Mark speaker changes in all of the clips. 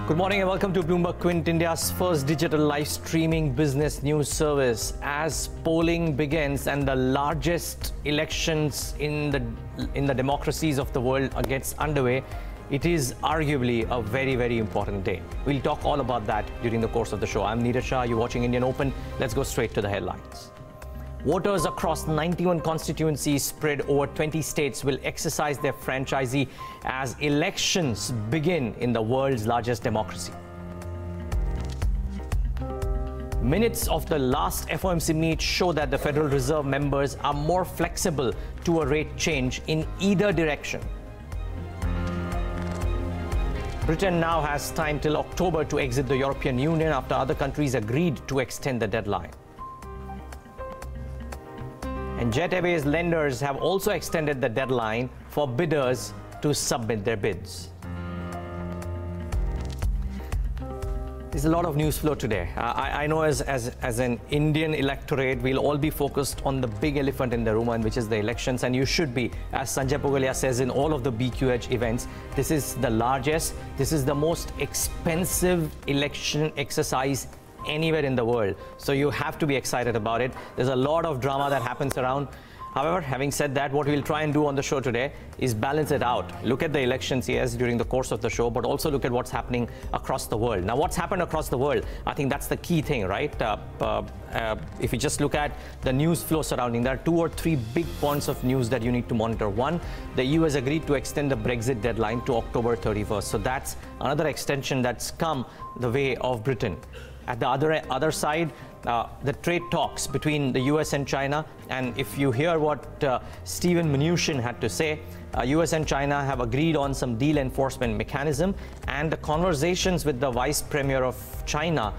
Speaker 1: Good morning and welcome to Bloomberg Quint, India's first digital live streaming business news service. As polling begins and the largest elections in the democracies of the world gets underway, it is arguably a very, very important day. We'll talk all about that during the course of the show. I'm Shah, you're watching Indian Open. Let's go straight to the headlines. Voters across 91 constituencies spread over 20 states will exercise their franchisee as elections begin in the world's largest democracy. Minutes of the last FOMC meet show that the Federal Reserve members are more flexible to a rate change in either direction. Britain now has time till October to exit the European Union after other countries agreed to extend the deadline. And Jet Airways lenders have also extended the deadline for bidders to submit their bids. There's a lot of news flow today. I know as an Indian electorate, we'll all be focused on the big elephant in the room, and which is the elections. And you should be, as Sanjay Pugalia says in all of the BQH events, this is the largest, this is the most expensive election exercise anywhere in the world. So you have to be excited about it. There's a lot of drama that happens around. However, having said that, what we'll try and do on the show today is balance it out. Look at the elections, yes, during the course of the show, but also look at what's happening across the world. Now, what's happened across the world? I think that's the key thing, right? If you just look at the news flow surrounding, there are 2 or 3 big points of news that you need to monitor. One, the EU has agreed to extend the Brexit deadline to October 31st. So that's another extension that's come the way of Britain. At the other side, the trade talks between the US and China. And if you hear what Stephen Mnuchin had to say, US and China have agreed on some deal enforcement mechanism, and the conversations with the Vice Premier of China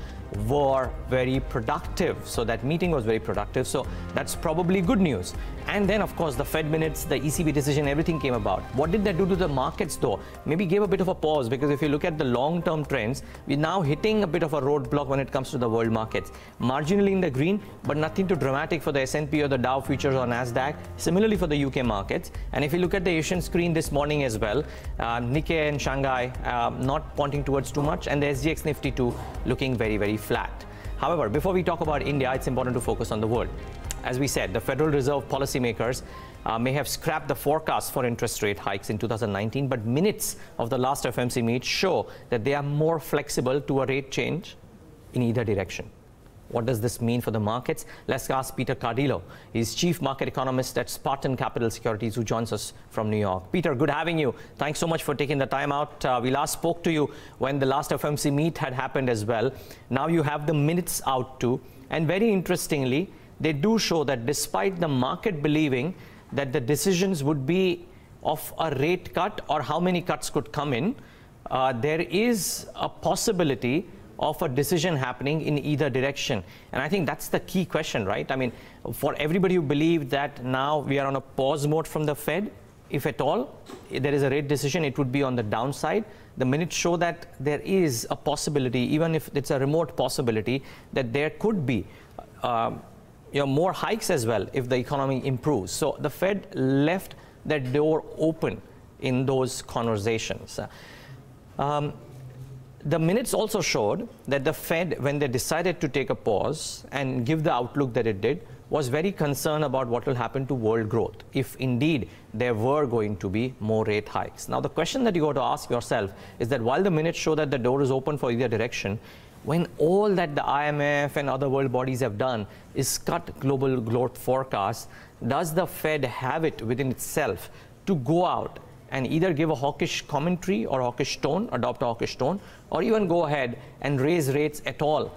Speaker 1: were very productive. So that meeting was very productive. So that's probably good news. And then, of course, the Fed minutes, the ECB decision, everything came about. What did that do to the markets, though? Maybe gave a bit of a pause, because if you look at the long-term trends, we're now hitting a bit of a roadblock when it comes to the world markets. Marginally in the green, but nothing too dramatic for the S&P or the Dow futures or NASDAQ. Similarly for the UK markets. And if you look at the Asian screen this morning as well, Nikkei and Shanghai not pointing towards too much, and the SGX Nifty too looking very, very flat. However, before we talk about India, it's important to focus on the world. As we said, the Federal Reserve policymakers may have scrapped the forecast for interest rate hikes in 2019, but minutes of the last FOMC meet show that they are more flexible to a rate change in either direction. What does this mean for the markets? Let's ask Peter Cardillo. He's Chief Market Economist at Spartan Capital Securities, who joins us from New York. Peter, good having you. Thanks so much for taking the time out. We last spoke to you when the last FOMC meet had happened as well. Now you have the minutes out too. And very interestingly, they do show that despite the market believing that the decisions would be of a rate cut or how many cuts could come in, there is a possibility of a decision happening in either direction. And I think that's the key question, right? I mean, for everybody who believed that now we are on a pause mode from the Fed, if at all there is a rate decision, it would be on the downside. The minutes show that there is a possibility, even if it's a remote possibility, that there could be more hikes as well if the economy improves. So the Fed left that door open in those conversations. The minutes also showed that the Fed, when they decided to take a pause and give the outlook that it did, was very concerned about what will happen to world growth if indeed there were going to be more rate hikes. Now, the question that you got to ask yourself is that while the minutes show that the door is open for either direction, when all that the IMF and other world bodies have done is cut global growth forecasts, does the Fed have it within itself to go out and either give a hawkish commentary or hawkish tone, adopt a hawkish tone, or even go ahead and raise rates at all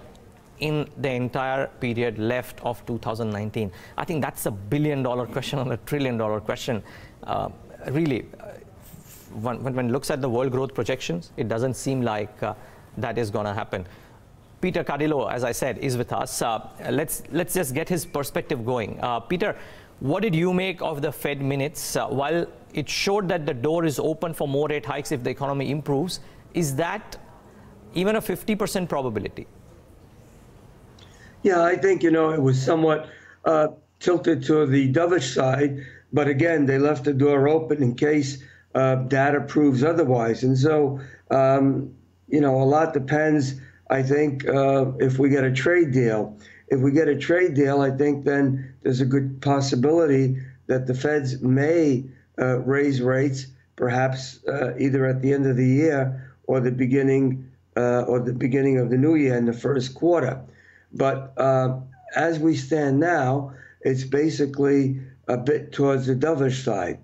Speaker 1: in the entire period left of 2019? I think that's a billion-dollar question or a trillion-dollar question. Really, when one looks at the world growth projections, it doesn't seem like that is going to happen. Peter Cardillo, as I said, is with us. Let's just get his perspective going. Peter, what did you make of the Fed minutes? While it showed that the door is open for more rate hikes if the economy improves, is that even a 50% probability?
Speaker 2: Yeah, I think, it was somewhat tilted to the dovish side. But again, they left the door open in case data proves otherwise. And so a lot depends, I think, if we get a trade deal. If we get a trade deal, I think then there's a good possibility that the Feds may raise rates, perhaps either at the end of the year or the beginning of the new year in the first quarter. But as we stand now, it's basically a bit towards the dovish side.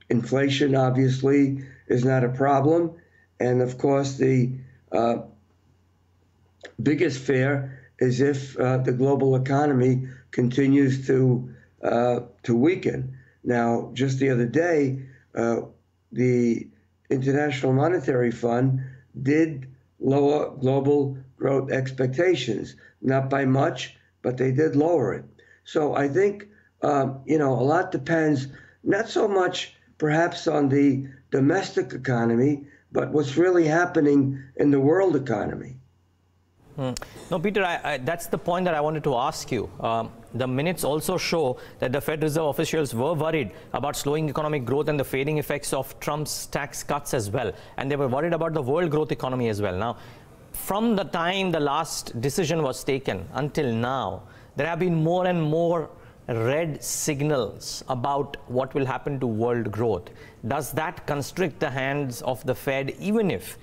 Speaker 2: Inflation, obviously, is not a problem. And of course, the biggest fear is if the global economy continues to weaken. Now, just the other day, the International Monetary Fund did lower global growth expectations, not by much, but they did lower it. So I think, a lot depends, not so much perhaps on the domestic economy, but what's really happening in the world economy.
Speaker 1: No, Peter, that's the point that I wanted to ask you. The minutes also show that the Fed Reserve officials were worried about slowing economic growth and the fading effects of Trump's tax cuts as well. And they were worried about the world growth economy as well. Now, from the time the last decision was taken until now, there have been more and more red signals about what will happen to world growth. Does that constrict the hands of the Fed, even if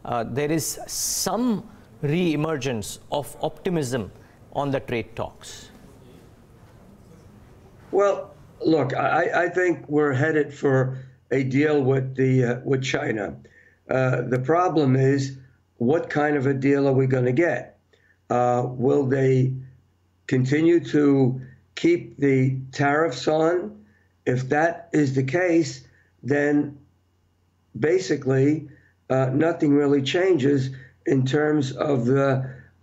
Speaker 1: there is some re-emergence of optimism on the trade talks?
Speaker 2: Well, look, I think we're headed for a deal with China. The problem is, what kind of a deal are we going to get? Will they continue to keep the tariffs on? If that is the case, then basically nothing really changes in terms of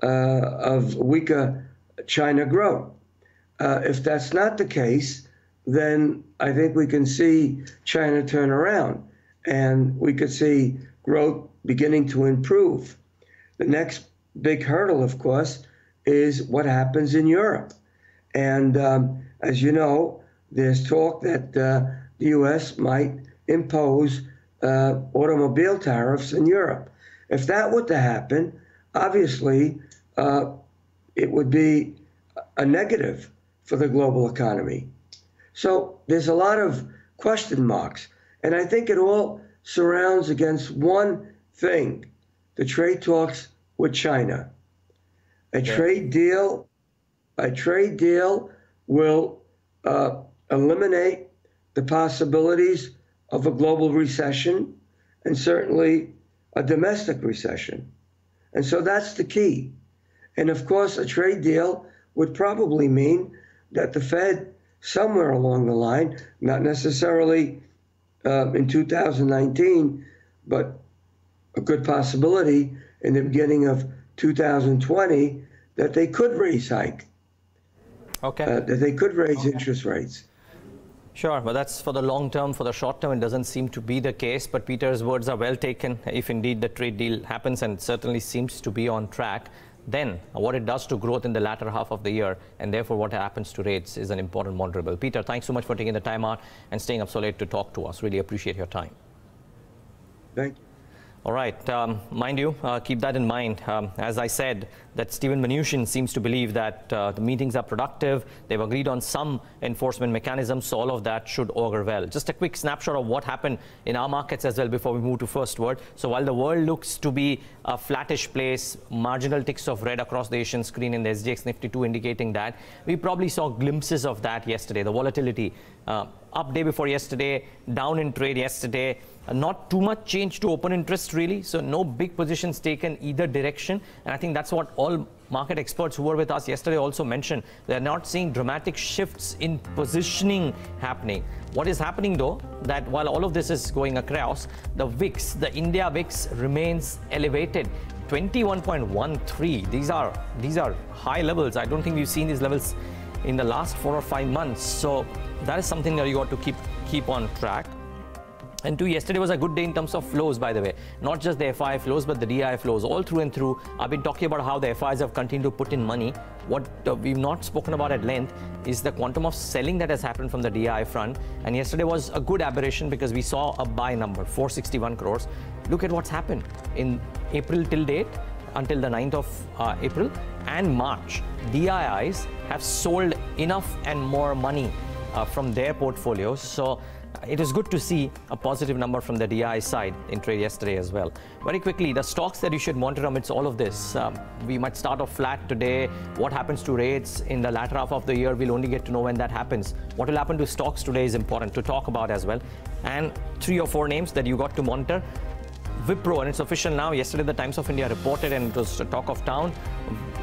Speaker 2: of weaker China growth. If that's not the case, then I think we can see China turn around, and we could see growth beginning to improve. The next big hurdle, of course, is what happens in Europe. And as you know, there's talk that the U.S. might impose automobile tariffs in Europe. If that were to happen, obviously, it would be a negative for the global economy. So there's a lot of question marks. And I think it all surrounds against one thing: the trade talks with China. A trade deal will eliminate the possibilities of a global recession and certainly a domestic recession. And so that's the key. And of course, a trade deal would probably mean that the Fed, somewhere along the line, not necessarily in 2019, but a good possibility in the beginning of 2020, that they could raise that they could raise interest rates.
Speaker 1: Sure, but that's for the long term. For the short term, it doesn't seem to be the case. But Peter's words are well taken. If indeed the trade deal happens, and certainly seems to be on track, then what it does to growth in the latter half of the year, and therefore what happens to rates, is an important ponderable. Peter, thanks so much for taking the time out and staying up so late to talk to us. Really appreciate your time.
Speaker 2: Thank you.
Speaker 1: All right, mind you, keep that in mind. As I said, that Steven Mnuchin seems to believe that the meetings are productive. They've agreed on some enforcement mechanisms, so all of that should augur well. Just a quick snapshot of what happened in our markets as well before we move to first word. So while the world looks to be a flattish place, marginal ticks of red across the Asian screen in the SGX Nifty 2 indicating that, we probably saw glimpses of that yesterday. The volatility up day before yesterday, down in trade yesterday. Not too much change to open interest really, so no big positions taken either direction. And I think that's what all market experts who were with us yesterday also mentioned. They're not seeing dramatic shifts in positioning happening. What is happening though, that while all of this is going across, the VIX, the India VIX remains elevated. 21.13. These are high levels. I don't think we've seen these levels in the last 4 or 5 months. So that is something that you got to keep on track. And two, yesterday was a good day in terms of flows, by the way. Not just the FI flows, but the DI flows. All through and through, I've been talking about how the FIs have continued to put in money. What we've not spoken about at length is the quantum of selling that has happened from the DI front. And yesterday was a good aberration because we saw a buy number, 461 crores. Look at what's happened in April till date, until the 9th of April and March. DIIs have sold enough and more money from their portfolios. So it is good to see a positive number from the DI side in trade yesterday as well. Very quickly, the stocks that you should monitor amidst all of this. We might start off flat today. What happens to rates in the latter half of the year, we'll only get to know when that happens. What will happen to stocks today is important to talk about as well. And 3 or 4 names that you got to monitor. Wipro, and it's official now. Yesterday, the Times of India reported, and it was a talk of town.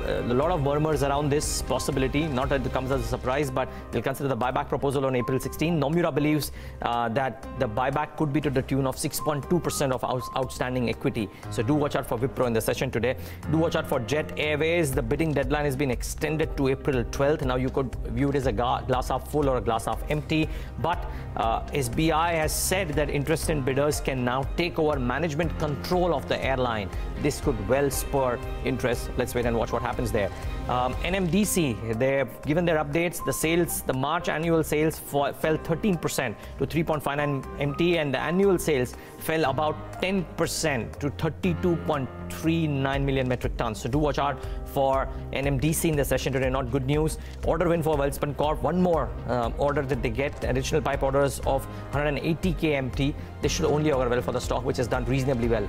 Speaker 1: A lot of murmurs around this possibility. Not that it comes as a surprise, but they'll consider the buyback proposal on April 16. Nomura believes that the buyback could be to the tune of 6.2% of outstanding equity. So do watch out for Wipro in the session today. Do watch out for Jet Airways. The bidding deadline has been extended to April 12th. Now you could view it as a glass half full or a glass half empty. But SBI has said that interested bidders can now take over management control of the airline. This could well spur interest. Let's wait and watch what happens there. NMDC, they've given their updates. The sales, the March annual sales fell 13% to 3.59 MT, and the annual sales fell about 10% to 32.39 million metric tons. So do watch out for NMDC in the session today. Not good news. Order win for Welspun Corp. One more order that they get, additional pipe orders of 180 KMT. This should only augur well for the stock, which has done reasonably well.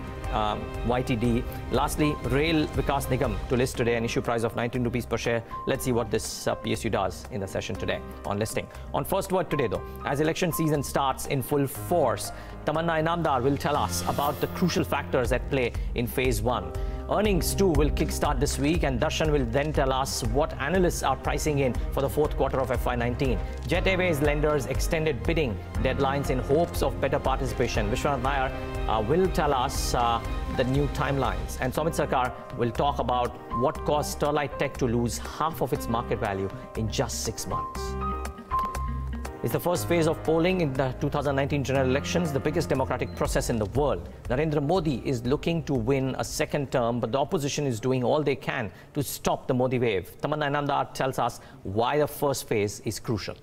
Speaker 1: YTD. Lastly, Rail Vikas Nigam to list today, an issue price of 19 rupees per share. Let's see what this PSU does in the session today on listing. On first word today, though, as election season starts in full force, Tamanna Inamdar will tell us about the crucial factors at play in phase 1. Earnings too will kickstart this week, and Darshan will then tell us what analysts are pricing in for the 4th quarter of FY19. Jet Airways lenders extended bidding deadlines in hopes of better participation. Vishwanath Nair will tell us the new timelines, and Sameet Sarkar will talk about what caused Sterlite Tech to lose half of its market value in just 6 months. It's the first phase of polling in the 2019 general elections, the biggest democratic process in the world. Narendra Modi is looking to win a second term, but the opposition is doing all they can to stop the Modi wave. Tamanna Inamdar tells us why the first phase is crucial.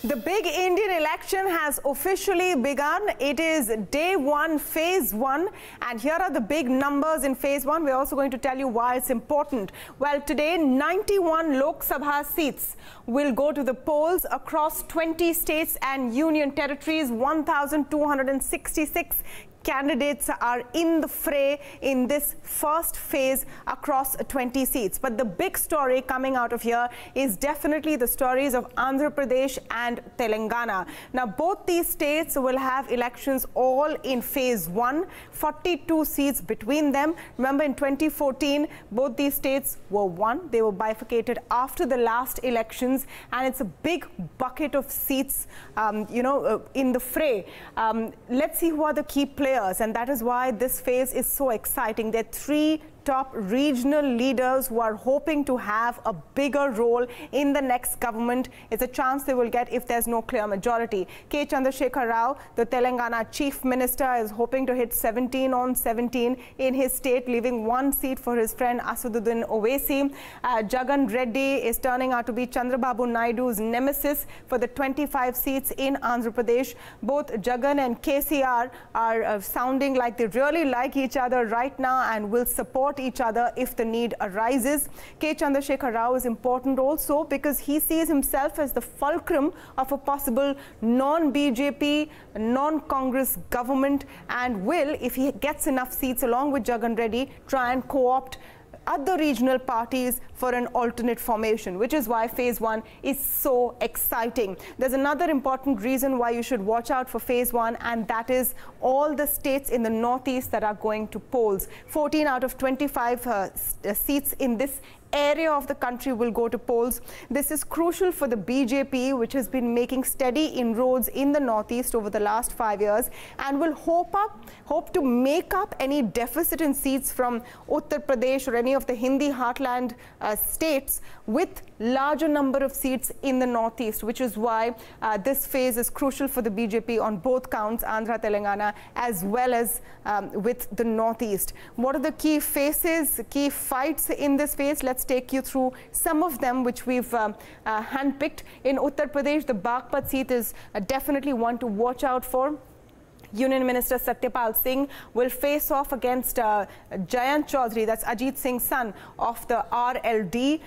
Speaker 3: The big Indian election has officially begun. It is day 1, phase 1. And here are the big numbers in phase 1. We're also going to tell you why it's important. Well, today, 91 Lok Sabha seats will go to the polls across 20 states and union territories. 1,266 candidates are in the fray in this first phase across 20 seats. But the big story coming out of here is definitely the stories of Andhra Pradesh and Telangana. Now, both these states will have elections all in phase 1, 42 seats between them. Remember, in 2014, both these states were won. They were bifurcated after the last elections, and it's a big bucket of seats, in the fray. Let's see who are the key players. And that is why this phase is so exciting. There are 3 top regional leaders who are hoping to have a bigger role in the next government. It's a chance they will get if there's no clear majority. K. Chandrasekhar Rao, the Telangana Chief Minister, is hoping to hit 17 on 17 in his state, leaving 1 seat for his friend Asaduddin Owaisi. Jagan Reddy is turning out to be Chandrababu Naidu's nemesis for the 25 seats in Andhra Pradesh. Both Jagan and KCR are sounding like they really like each other right now and will support each other if the need arises. K. Chandrasekhar Rao is important also because he sees himself as the fulcrum of a possible non-BJP, non-Congress government, and will, if he gets enough seats along with Jagan Reddy, try and co-opt other regional parties for an alternate formation, which is why phase 1 is so exciting. There's another important reason why you should watch out for phase 1, and that is all the states in the northeast that are going to polls. 14 out of 25 seats in this area of the country will go to polls. This is crucial for the BJP, which has been making steady inroads in the Northeast over the last 5 years and will hope to make up any deficit in seats from Uttar Pradesh or any of the Hindi heartland states with larger number of seats in the Northeast, which is why this phase is crucial for the BJP on both counts, Andhra, Telangana, as well as with the Northeast. What are the key faces, key fights in this phase? Let's take you through some of them which we've handpicked. In Uttar Pradesh, the Baghpat seat is definitely one to watch out for. Union Minister Satyapal Singh will face off against Jayant Chaudhary, that's Ajit Singh's son, of the RLD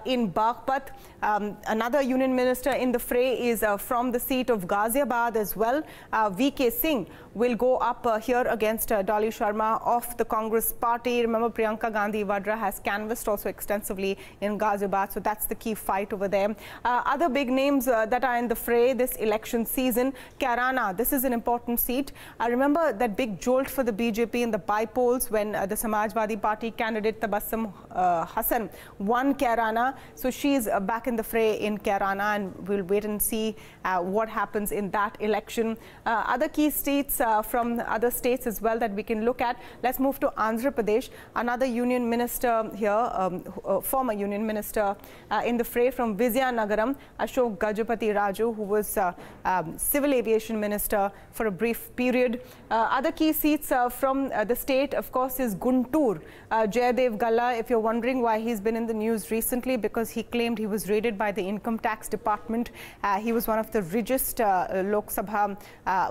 Speaker 3: in Baghpat. Another Union Minister in the fray is from the seat of Ghaziabad as well. VK Singh will go up here against Dolly Sharma of the Congress party. Remember, Priyanka Gandhi Vadra has canvassed also extensively in Ghaziabad, so that's the key fight over there. Other big names that are in the fray this election season. Kairana, this is an important seat. I remember that big jolt for the BJP in the by-polls when the Samajwadi Party candidate Tabassum Hassan won Kairana. So she's back in the fray in Kairana, and we'll wait and see what happens in that election. Other key states from other states as well that we can look at. Let's move to Andhra Pradesh. Another union minister here, former union minister in the fray from Vizianagaram, Ashok Gajapati Raju, who was civil aviation minister for a brief period. Other key seats from the state, of course, is Guntur. Jayadev Galla, if you're wondering why he's been in the news recently, because he claimed he was raided by the income tax department. He was one of the richest Lok Sabha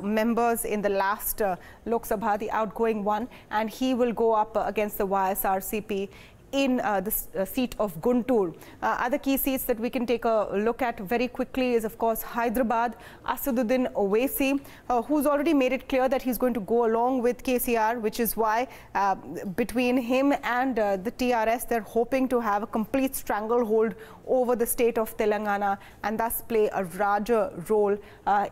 Speaker 3: members in the last Lok Sabha, the outgoing one, and he will go up against the YSRCP in the seat of Guntur. Other key seats that we can take a look at very quickly is, of course, Hyderabad. Asaduddin Owaisi, who's already made it clear that he's going to go along with KCR, which is why between him and the TRS, they're hoping to have a complete stranglehold over the state of Telangana and thus play a larger role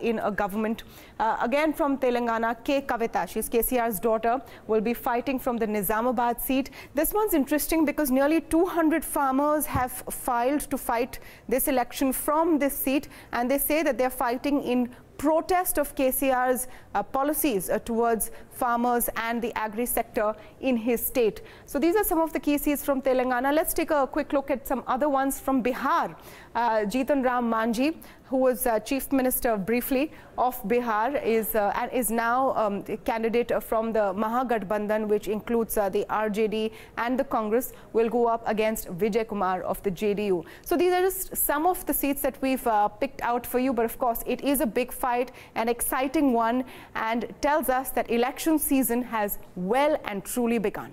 Speaker 3: in a government. Again from Telangana, K. Kavita, she's KCR's daughter, will be fighting from the Nizamabad seat. This one's interesting because nearly 200 farmers have filed to fight this election from this seat, and they say that they're fighting in protest of KCR's policies towards farmers and the agri sector in his state. So these are some of the key seats from Telangana. Let's take a quick look at some other ones from Bihar. Jitan Ram Manjhi, who was Chief Minister briefly of Bihar, is now a candidate from the Mahagathbandhan, which includes the RJD and the Congress, will go up against Vijay Kumar of the JDU. So these are just some of the seats that we've picked out for you. But of course, it is a big fight, an exciting one, and tells us that election season has well and truly begun.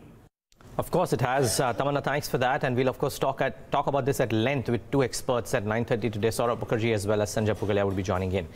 Speaker 1: Of course it has. Tamanna, thanks for that. And we'll, of course, talk about this at length with two experts at 9:30 today. Saurabh Mukherjea as well as Sanjay Pugalia will be joining in.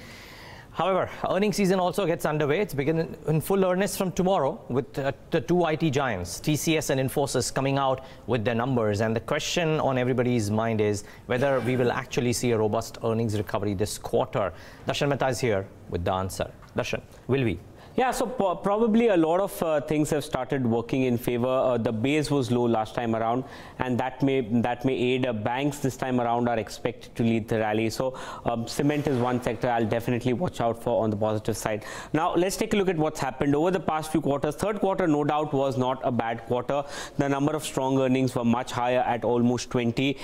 Speaker 1: However, earnings season also gets underway. It's beginning in full earnest from tomorrow with the two IT giants, TCS and Infosys, coming out with their numbers. And the question on everybody's mind is whether we will actually see a robust earnings recovery this quarter. Darshan Mehta is here with the answer. Darshan, will we?
Speaker 4: Yeah, so probably a lot of things have started working in favor. The base was low last time around, and that may aid. Banks this time around are expected to lead the rally. So cement is one sector I'll definitely watch out for on the positive side. Now let's take a look at what's happened over the past few quarters. Third quarter, no doubt, was not a bad quarter. The number of strong earnings were much higher at almost 20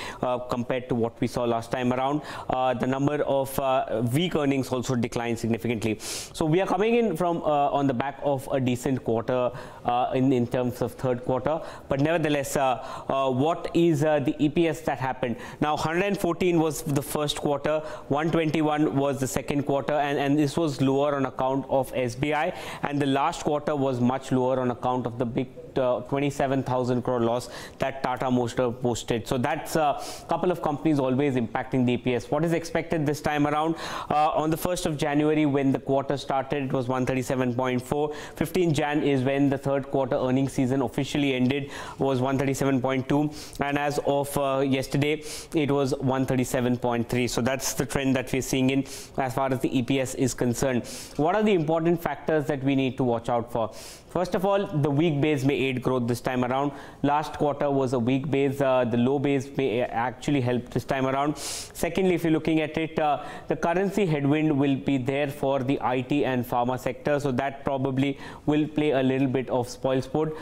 Speaker 4: compared to what we saw last time around. The number of weak earnings also declined significantly. So we are coming in from on the back of a decent quarter in terms of third quarter, but nevertheless, what is the EPS that happened? Now 114 was the first quarter, 121 was the second quarter, and this was lower on account of SBI, and the last quarter was much lower on account of the big 27,000 crore loss that Tata Motors posted. So that's a couple of companies always impacting the EPS. What is expected this time around? On the 1st of January, when the quarter started, it was 137.4. 15 Jan is when the third quarter earnings season officially ended, was 137.2, and as of yesterday, it was 137.3. So that's the trend that we're seeing in as far as the EPS is concerned. What are the important factors that we need to watch out for? First of all, the weak base may aid growth this time around. Last quarter was a weak base. The low base may actually help this time around. Secondly, if you're looking at it, the currency headwind will be there for the IT and pharma sector, so that probably will play a little bit of spoilsport.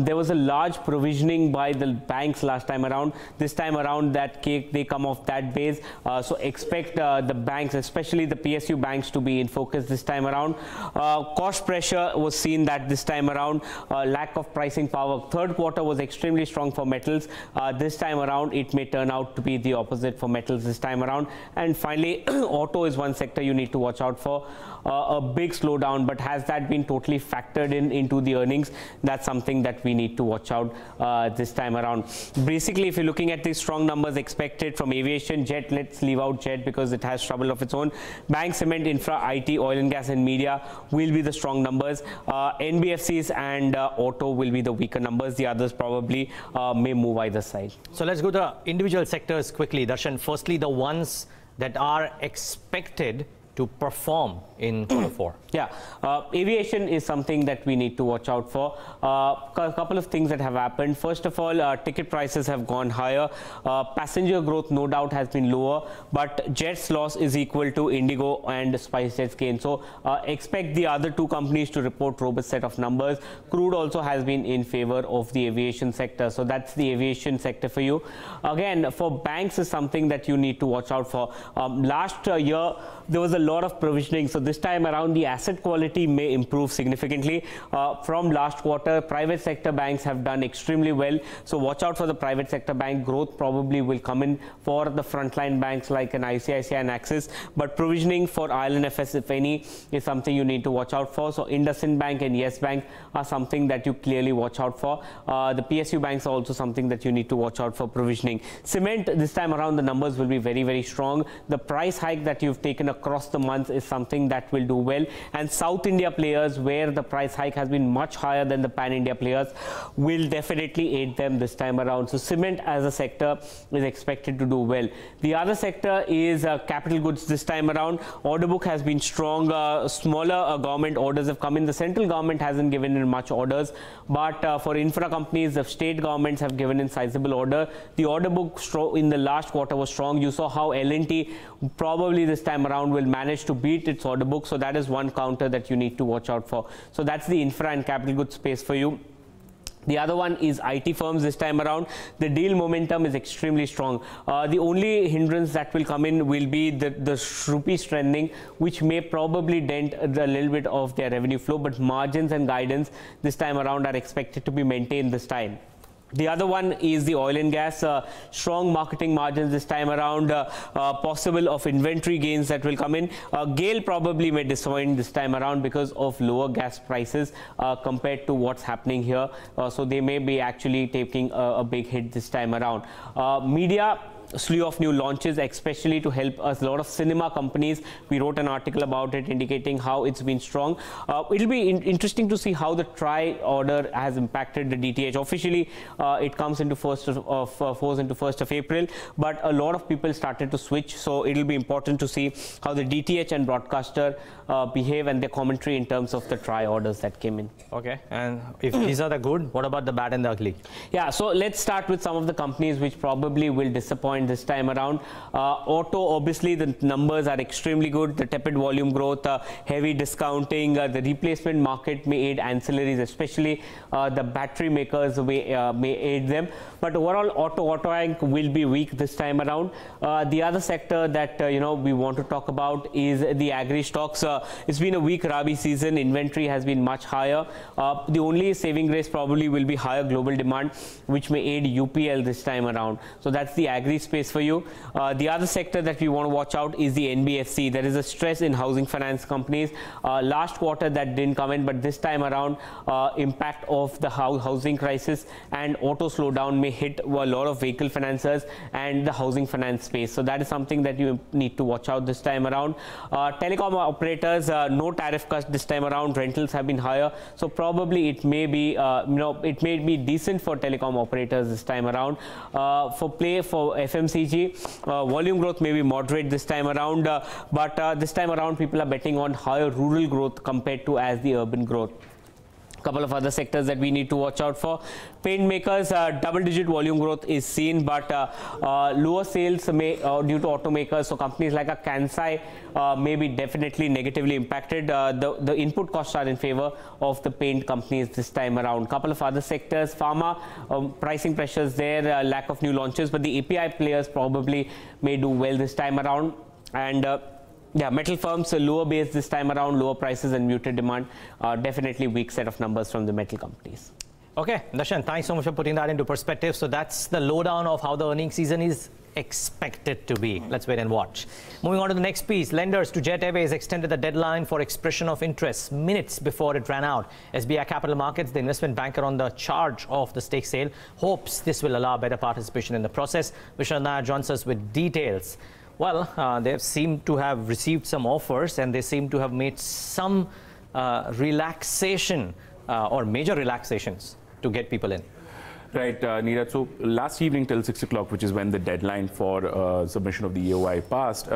Speaker 4: There was a large provisioning by the banks last time around. This time around, that cake, they come off that base, so expect the banks, especially the PSU banks, to be in focus this time around. Cost pressure was seen that this time around, lack of pricing power. Third quarter was extremely strong for metals. This time around, it may turn out to be the opposite for metals this time around. And finally, auto is one sector you need to watch out for. A big slowdown, but has that been totally factored into the earnings? That's something that we need to watch out this time around. Basically, if you're looking at these strong numbers expected from aviation, jet, let's leave out jet because it has trouble of its own. Bank, cement, infra, IT, oil and gas and media will be the strong numbers. NBFCs and auto will be the weaker numbers. The others probably may move either side.
Speaker 1: So let's go to individual sectors quickly, Darshan. Firstly, the ones that are expected to perform in Q4.
Speaker 4: Yeah, aviation is something that we need to watch out for. A couple of things that have happened. First of all, ticket prices have gone higher. Passenger growth, no doubt, has been lower, but Jet's loss is equal to Indigo and SpiceJet's gain. So expect the other two companies to report robust set of numbers. Crude also has been in favor of the aviation sector. So that's the aviation sector for you. Again, for banks is something that you need to watch out for. Last year, there was a lot of provisioning. So this time around, the asset quality may improve significantly. From last quarter, private sector banks have done extremely well. So watch out for the private sector bank. Growth probably will come in for the frontline banks like an ICICI and Axis. But provisioning for IL&FS, if any, is something you need to watch out for. So IndusInd Bank and Yes Bank are something that you clearly watch out for. The PSU banks are also something that you need to watch out for provisioning. Cement, this time around, the numbers will be very, very strong. The price hike that you've taken across the month is something that will do well, and South India players, where the price hike has been much higher than the pan India players, will definitely aid them this time around. So cement as a sector is expected to do well. The other sector is capital goods this time around. Order book has been strong. Smaller government orders have come in. The central government hasn't given in much orders, but for infra companies, the state governments have given in sizable order. The order book in the last quarter was strong. You saw how L&T probably this time around will manage to beat its order book. So that is one counter that you need to watch out for. So that's the infra and capital goods space for you. The other one is IT firms this time around. The deal momentum is extremely strong. The only hindrance that will come in will be the rupee strengthening, which may probably dent a little bit of their revenue flow, but margins and guidance this time around are expected to be maintained this time. The other one is the oil and gas. Strong marketing margins this time around, possible of inventory gains that will come in. GAIL probably may disappoint this time around because of lower gas prices compared to what's happening here. So they may be actually taking a big hit this time around. Media, slew of new launches, especially to help us. A lot of cinema companies, we wrote an article about it indicating how it's been strong. It'll be interesting to see how the TRAI order has impacted the DTH. Officially, it comes into force into 1st of April, but a lot of people started to switch. So it'll be important to see how the DTH and broadcaster behave and their commentary in terms of the TRAI orders that came in.
Speaker 1: Okay, and if these are the good, what about the bad and the ugly?
Speaker 4: Yeah, so let's start with some of the companies which probably will disappoint this time around. Auto, obviously the numbers are extremely good. The tepid volume growth, heavy discounting, the replacement market may aid ancillaries, especially the battery makers may aid them. But overall, auto Inc will be weak this time around. The other sector that we want to talk about is the agri stocks. It's been a weak Rabi season. Inventory has been much higher. The only saving grace probably will be higher global demand, which may aid UPL this time around. So that's the agri space for you. The other sector that we want to watch out is the NBFC. There is a stress in housing finance companies. Last quarter that didn't come in, but this time around, impact of the housing crisis and auto slowdown may hit a lot of vehicle financiers and the housing finance space. So that is something that you need to watch out this time around. Telecom operators, no tariff cuts this time around. Rentals have been higher, so probably it may be it may be decent for telecom operators this time around. For FMCG, volume growth may be moderate this time around, but this time around people are betting on higher rural growth compared to as the urban growth. Couple of other sectors that we need to watch out for. Paint makers, double-digit volume growth is seen, but lower sales may due to automakers. So companies like a Kansai may be definitely negatively impacted. The input costs are in favor of the paint companies this time around. Couple of other sectors, pharma, pricing pressures there, lack of new launches, but the API players probably may do well this time around. And yeah, metal firms, lower base this time around, lower prices and muted demand. Definitely weak set of numbers from the metal companies.
Speaker 1: Okay, Darshan, thanks so much for putting that into perspective. So that's the lowdown of how the earnings season is expected to be. Let's wait and watch. Moving on to the next piece. Lenders to Jet Airways extended the deadline for expression of interest minutes before it ran out. SBI Capital Markets, the investment banker on the charge of the stake sale, hopes this will allow better participation in the process. Vishal Nair joins us with details. Well, they seem to have received some offers and they seem to have made some relaxation or major relaxations to get people in.
Speaker 5: Right, Neeraj. So last evening till 6 o'clock, which is when the deadline for submission of the EOI passed,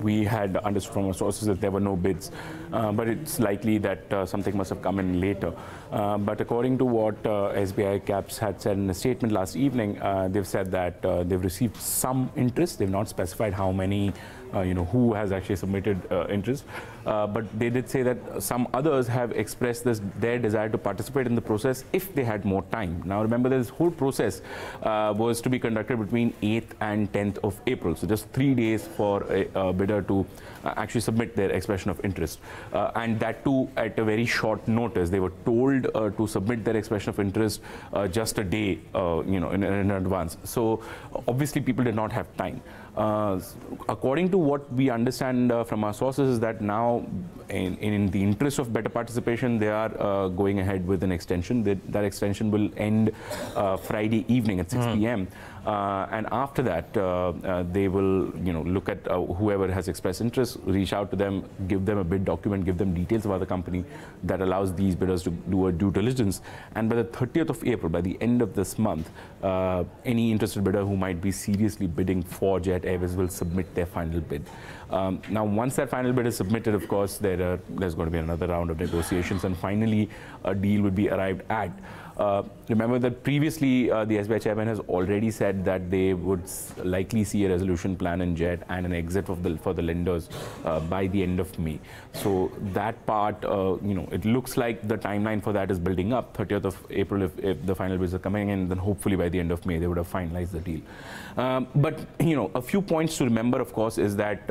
Speaker 5: we had understood from our sources that there were no bids, but it's likely that something must have come in later. But according to what SBI Caps had said in a statement last evening, they've said that they've received some interest. They've not specified how many, who has actually submitted interest. But they did say that some others have expressed their desire to participate in the process if they had more time. Now, remember, this whole process was to be conducted between 8th and 10th of April. So just 3 days for a bidder to actually submit their expression of interest. And that too at a very short notice. They were told to submit their expression of interest just a day, in advance. So obviously people did not have time. According to what we understand from our sources is that now in the interest of better participation, they are going ahead with an extension. That extension will end Friday evening at 6 p.m. And after that, they will, look at whoever has expressed interest, reach out to them, give them a bid document, give them details about the company that allows these bidders to do a due diligence. And by the 30th of April, by the end of this month, any interested bidder who might be seriously bidding for Jet Airways will submit their final bid. Now, once that final bid is submitted, of course, there's going to be another round of negotiations, and finally a deal will be arrived at. Remember that previously the SBI chairman has already said that they would likely see a resolution plan in Jet and an exit for the lenders by the end of May. So that part, it looks like the timeline for that is building up. 30th of April, if the final bids are coming in, then hopefully by the end of May they would have finalized the deal. But a few points to remember, of course, is that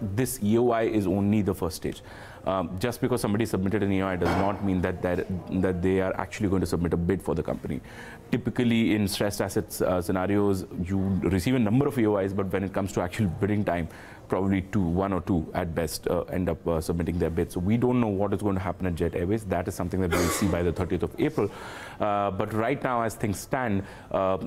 Speaker 5: this EOI is only the first stage. Just because somebody submitted an EOI does not mean that they are actually going to submit a bid for the company. Typically, in stressed assets scenarios, you receive a number of EOIs, but when it comes to actual bidding time, probably one or two at best end up submitting their bid. So we don't know what is going to happen at Jet Airways. That is something that we'll see by the 30th of April. But right now, as things stand,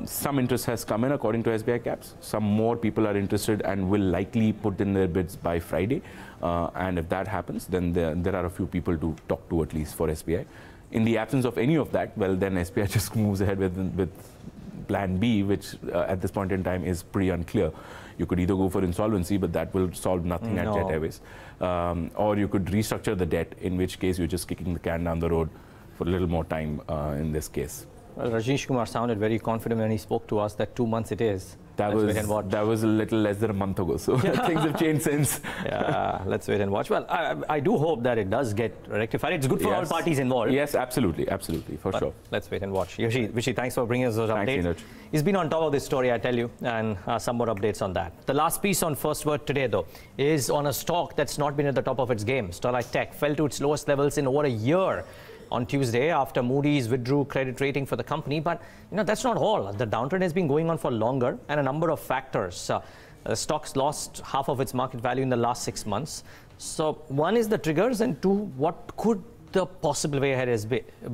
Speaker 5: some interest has come in according to SBI Caps. Some more people are interested and will likely put in their bids by Friday. And if that happens, then there are a few people to talk to, at least for SBI. In the absence of any of that, well, then SBI just moves ahead with plan B, which at this point in time is pretty unclear. You could either go for insolvency, but that will solve nothing at Jet Airways. Or you could restructure the debt, in which case you're just kicking the can down the road for a little more time in this case.
Speaker 1: Well, Rajesh Kumar sounded very confident when he spoke to us that 2 months it is.
Speaker 5: That was a little less than a month ago, so things have changed since. Yeah,
Speaker 1: let's wait and watch. Well, I do hope that it does get rectified. It's good for all parties involved.
Speaker 5: Yes, absolutely, for sure.
Speaker 1: Let's wait and watch. Vishy, thanks for bringing us those updates.
Speaker 5: Thanks,
Speaker 1: He's been on top of this story, I tell you, and some more updates on that. The last piece on First Word today, though, is on a stock that's not been at the top of its game. Sterlite Tech fell to its lowest levels in over a year on Tuesday after Moody's withdrew credit rating for the company. But that's not all. The downturn has been going on for longer, and a number of factors. The stock's lost half of its market value in the last 6 months. So one is the triggers, and two, what could the possible way ahead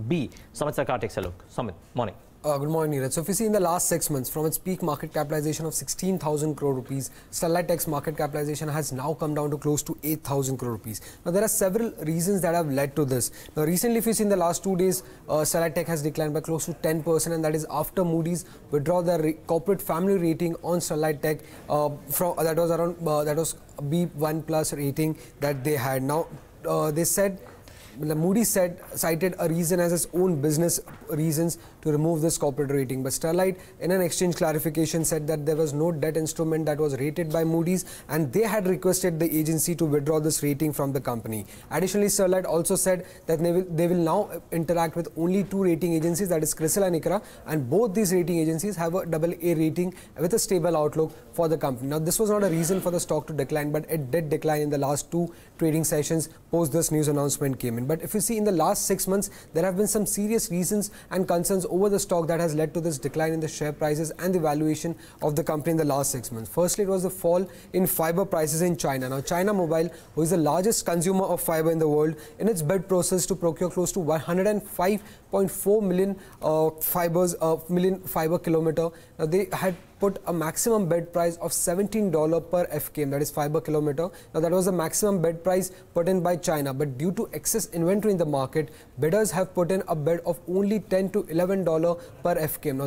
Speaker 1: be? Sameet Sarkar takes a look. Sameet, morning.
Speaker 6: Good morning, Neeraj. So if you see in the last 6 months, from its peak market capitalization of 16,000 crore rupees, Sterlite Tech's market capitalization has now come down to close to 8,000 crore rupees. Now, there are several reasons that have led to this. Now, recently, if you see in the last 2 days, Sterlite Tech has declined by close to 10%, and that is after Moody's withdraw their corporate family rating on Sterlite Tech that was around B1+ rating that they had. Now, they said Moody's cited a reason as its own business reasons to remove this corporate rating. But Sterlite, in an exchange clarification, said that there was no debt instrument that was rated by Moody's, and they had requested the agency to withdraw this rating from the company. Additionally, Sterlite also said that they will now interact with only 2 rating agencies, that is CRISIL and ICRA, and both these rating agencies have a AA rating with a stable outlook for the company. Now, this was not a reason for the stock to decline, but it did decline in the last 2 trading sessions post this news announcement came in. But if you see in the last 6 months, there have been some serious reasons and concerns over the stock that has led to this decline in the share prices and the valuation of the company in the last 6 months. Firstly, it was the fall in fiber prices in China. Now, China Mobile, who is the largest consumer of fiber in the world, in its bid process to procure close to 105.4 million fiber kilometer, now they had put a maximum bid price of $17 per FKM, that is fiber kilometer. Now, that was the maximum bid price put in by China, but due to excess inventory in the market, bidders have put in a bid of only $10 to $11 per FKM.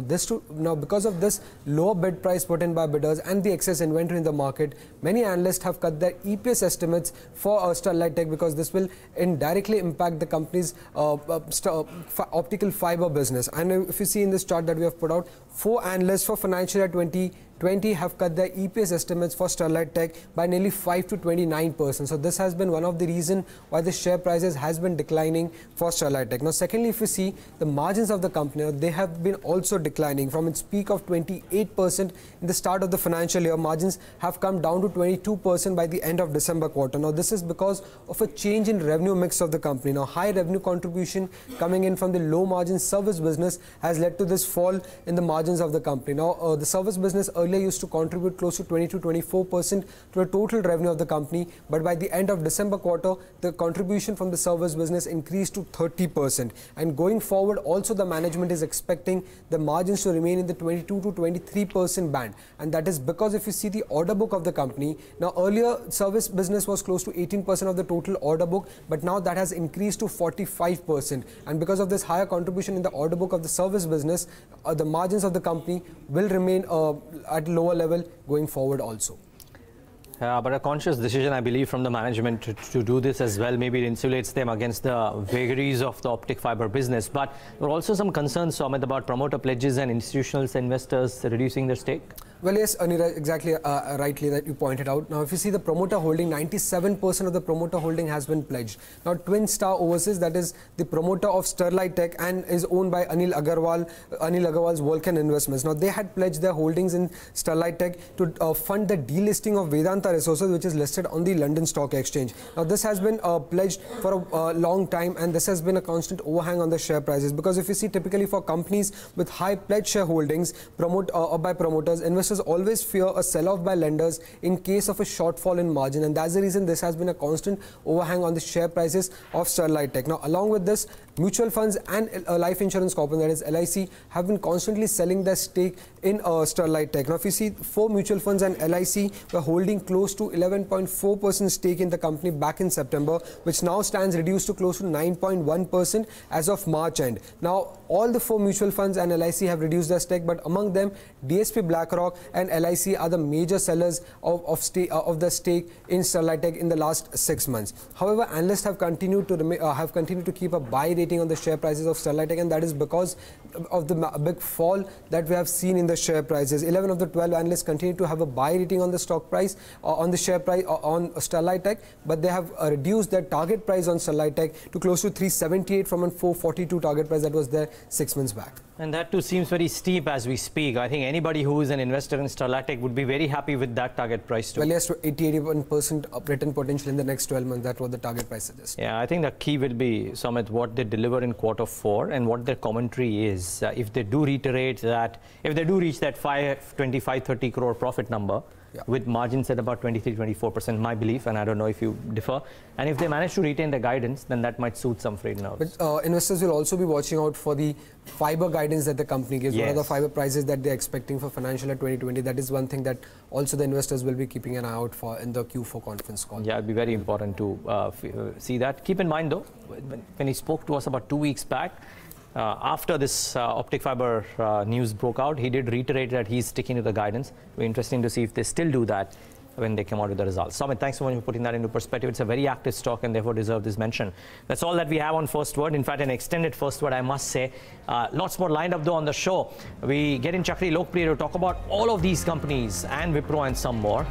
Speaker 6: Now, because of this lower bid price put in by bidders and the excess inventory in the market, many analysts have cut their EPS estimates for Sterlite Tech, because this will indirectly impact the company's optical fiber business. And if you see in this chart that we have put out, 4 analysts for financial year 2020 have cut their EPS estimates for Sterlite Tech by nearly 5 to 29%. So this has been one of the reasons why the share prices has been declining for Sterlite Tech. Now, secondly, if you see the margins of the company, they have been also declining from its peak of 28% in the start of the financial year. Margins have come down to 22% by the end of December quarter. Now, this is because of a change in revenue mix of the company. Now, high revenue contribution coming in from the low margin service business has led to this fall in the margins of the company. Now, the service business earlier used to contribute close to 20 to 24% to the total revenue of the company, but by the end of December quarter, the contribution from the service business increased to 30%. And going forward, also the management is expecting the margins to remain in the 22 to 23% band, and that is because if you see the order book of the company, now earlier service business was close to 18% of the total order book, but now that has increased to 45%. And because of this higher contribution in the order book of the service business, the margins of the company will remain at lower level going forward also.
Speaker 1: But a conscious decision, I believe, from the management to do this as well. Maybe it insulates them against the vagaries of the optic fiber business. But there are also some concerns, Sameet, about promoter pledges and institutional investors reducing their stake.
Speaker 6: Well, yes, Anira, exactly rightly that you pointed out. Now, if you see the promoter holding, 97% of the promoter holding has been pledged. Now, Twin Star Overseas, that is the promoter of Sterlite Tech and is owned by Anil Agarwal's Vulcan Investments. Now, they had pledged their holdings in Sterlite Tech to fund the delisting of Vedanta Resources, which is listed on the London Stock Exchange. Now, this has been pledged for a long time, and this has been a constant overhang on the share prices, because if you see typically for companies with high pledged shareholdings by promoters, investors always fear a sell-off by lenders in case of a shortfall in margin, and that's the reason this has been a constant overhang on the share prices of Sterlite Tech. Now, along with this, mutual funds and life insurance corporation, that is LIC, have been constantly selling their stake in Sterlite Tech. Now, if you see, 4 mutual funds and LIC were holding close to 11.4% stake in the company back in September, which now stands reduced to close to 9.1% as of March end. Now, all the 4 mutual funds and LIC have reduced their stake, but among them, DSP BlackRock and LIC are the major sellers of the stake in Sterlite Tech in the last 6 months. However, analysts have continued to keep a buy rating on the share prices of Sterlite Tech, and that is because of the big fall that we have seen in the share prices. 11 of the 12 analysts continue to have a buy rating on the stock price, on the share price on Sterlite Tech, but they have reduced their target price on Sterlite Tech to close to 378 from a 442 target price that was there 6 months back.
Speaker 1: And that too seems very steep as we speak. I think anybody who is an investor in Sterlite Tech would be very happy with that target price too.
Speaker 6: Well, yes, 80-81% return potential in the next 12 months. That's what the target price suggests.
Speaker 1: Yeah, I think the key will be, Sameet, what they deliver in Q4 and what their commentary is. If they do reiterate that, if they do reach that 25-30 crore profit number, with margins at about 23-24%, my belief, and I don't know if you differ. And if they manage to retain the guidance, then that might soothe some frayed nerves.
Speaker 6: But investors will also be watching out for the fiber guidance that the company gives.
Speaker 1: Yes.
Speaker 6: What are the fiber prices that they're expecting for financial year 2020? That is one thing that also the investors will be keeping an eye out for in the Q4 conference call.
Speaker 1: Yeah, it'll be very important to see that. Keep in mind, though, when he spoke to us about 2 weeks back, after this optic fiber news broke out, he did reiterate that he's sticking to the guidance. It'll be interesting to see if they still do that when they come out with the results. Sameet, thanks so much for putting that into perspective. It's a very active stock and therefore deserves this mention. That's all that we have on First Word. In fact, an extended First Word, I must say. Lots more lined up though on the show. We get in Chakri, Lokapriya to talk about all of these companies and Wipro and some more.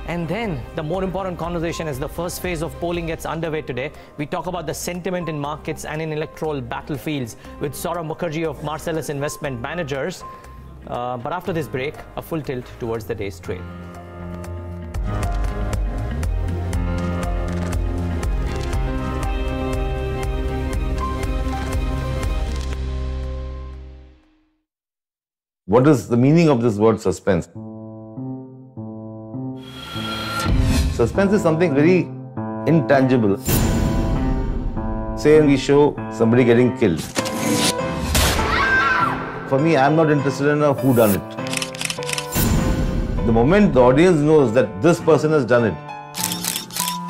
Speaker 1: And then the more important conversation as the first phase of polling gets underway today. We talk about the sentiment in markets and in electoral battlefields with Saurabh Mukherjea of Marcellus Investment Managers. But after this break, a full tilt towards the day's trade.
Speaker 7: What is the meaning of this word suspense? Suspense is something very intangible. Say we show somebody getting killed. For me, I'm not interested in a whodunit. The moment the audience knows that this person has done it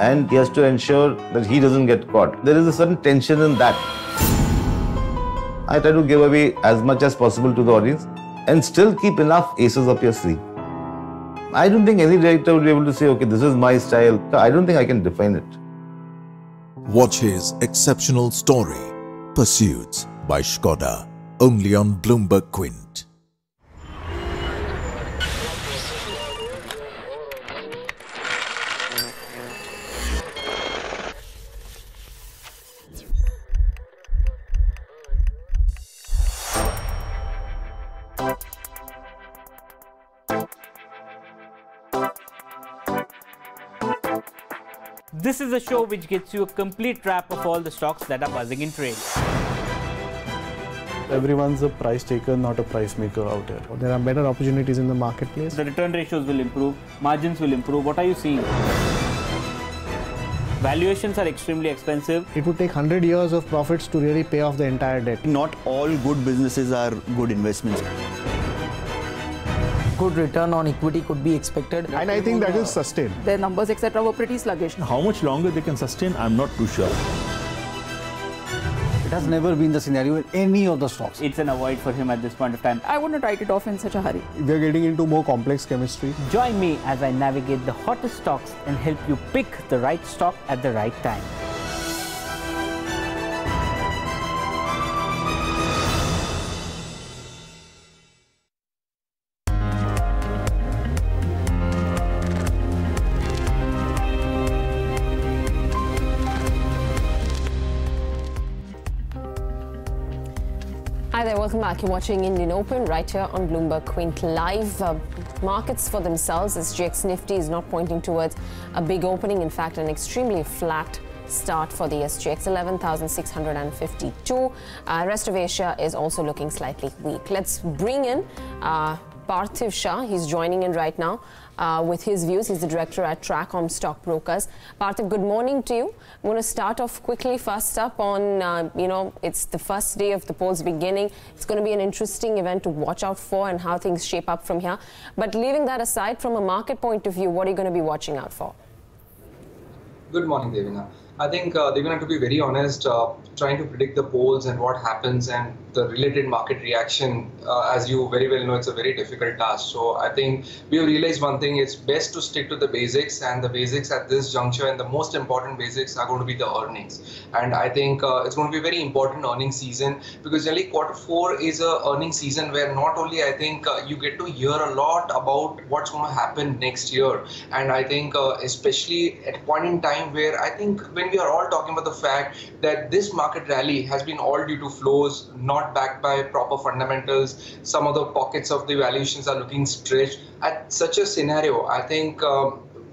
Speaker 7: and he has to ensure that he doesn't get caught, there is a certain tension in that. I try to give away as much as possible to the audience and still keep enough aces up your sleeve. I don't think any director would be able to say, okay, this is my style. I don't think I can define it.
Speaker 8: Watch his exceptional story, Pursuits by Skoda, only on Bloomberg Quint.
Speaker 4: This is a show which gets you a complete wrap of all the stocks that are buzzing in trade.
Speaker 9: Everyone's a price taker, not a price maker out here. There are better opportunities in the marketplace.
Speaker 4: The return ratios will improve, margins will improve. What are you seeing? Valuations are extremely expensive.
Speaker 9: It would take 100 years of profits to really pay off the entire debt.
Speaker 10: Not all good businesses are good investments.
Speaker 11: Good return on equity could be expected.
Speaker 9: And I think that is sustained.
Speaker 12: Their numbers, etc., were pretty sluggish.
Speaker 10: How much longer they can sustain, I'm not too sure.
Speaker 11: It has never been the scenario in any of the stocks.
Speaker 4: It's an avoid for him at this point of time.
Speaker 12: I wouldn't write it off in such a hurry.
Speaker 9: We are getting into more complex chemistry.
Speaker 4: Join me as I navigate the hottest stocks and help you pick the right stock at the right time.
Speaker 13: Hi there, welcome back. You're watching Indian Open right here on Bloomberg Quint Live. Markets for themselves, SGX Nifty is not pointing towards a big opening. In fact, an extremely flat start for the SGX, 11,652. Rest of Asia is also looking slightly weak. Let's bring in Parthiv Shah. He's joining in right now with his views. He's the director at TRACOM Stockbrokers. Parthiv, good morning to you. I'm going to start off quickly first up on, it's the first day of the polls beginning. It's going to be an interesting event to watch out for and how things shape up from here. But leaving that aside, from a market point of view, what are you going to be watching out for?
Speaker 14: Good morning, Devina. I think they're going to have to be very honest, trying to predict the polls and what happens and the related market reaction. As you very well know, it's a very difficult task. So I think we have realized one thing, it's best to stick to the basics, and the basics at this juncture and the most important basics are going to be the earnings. And I think it's going to be a very important earnings season, because generally Q4 is a earnings season where not only I think you get to hear a lot about what's going to happen next year. And I think especially at a point in time where I think when we are all talking about the fact that this market rally has been all due to flows, not backed by proper fundamentals. Some of the pockets of the valuations are looking stretched. At such a scenario, I think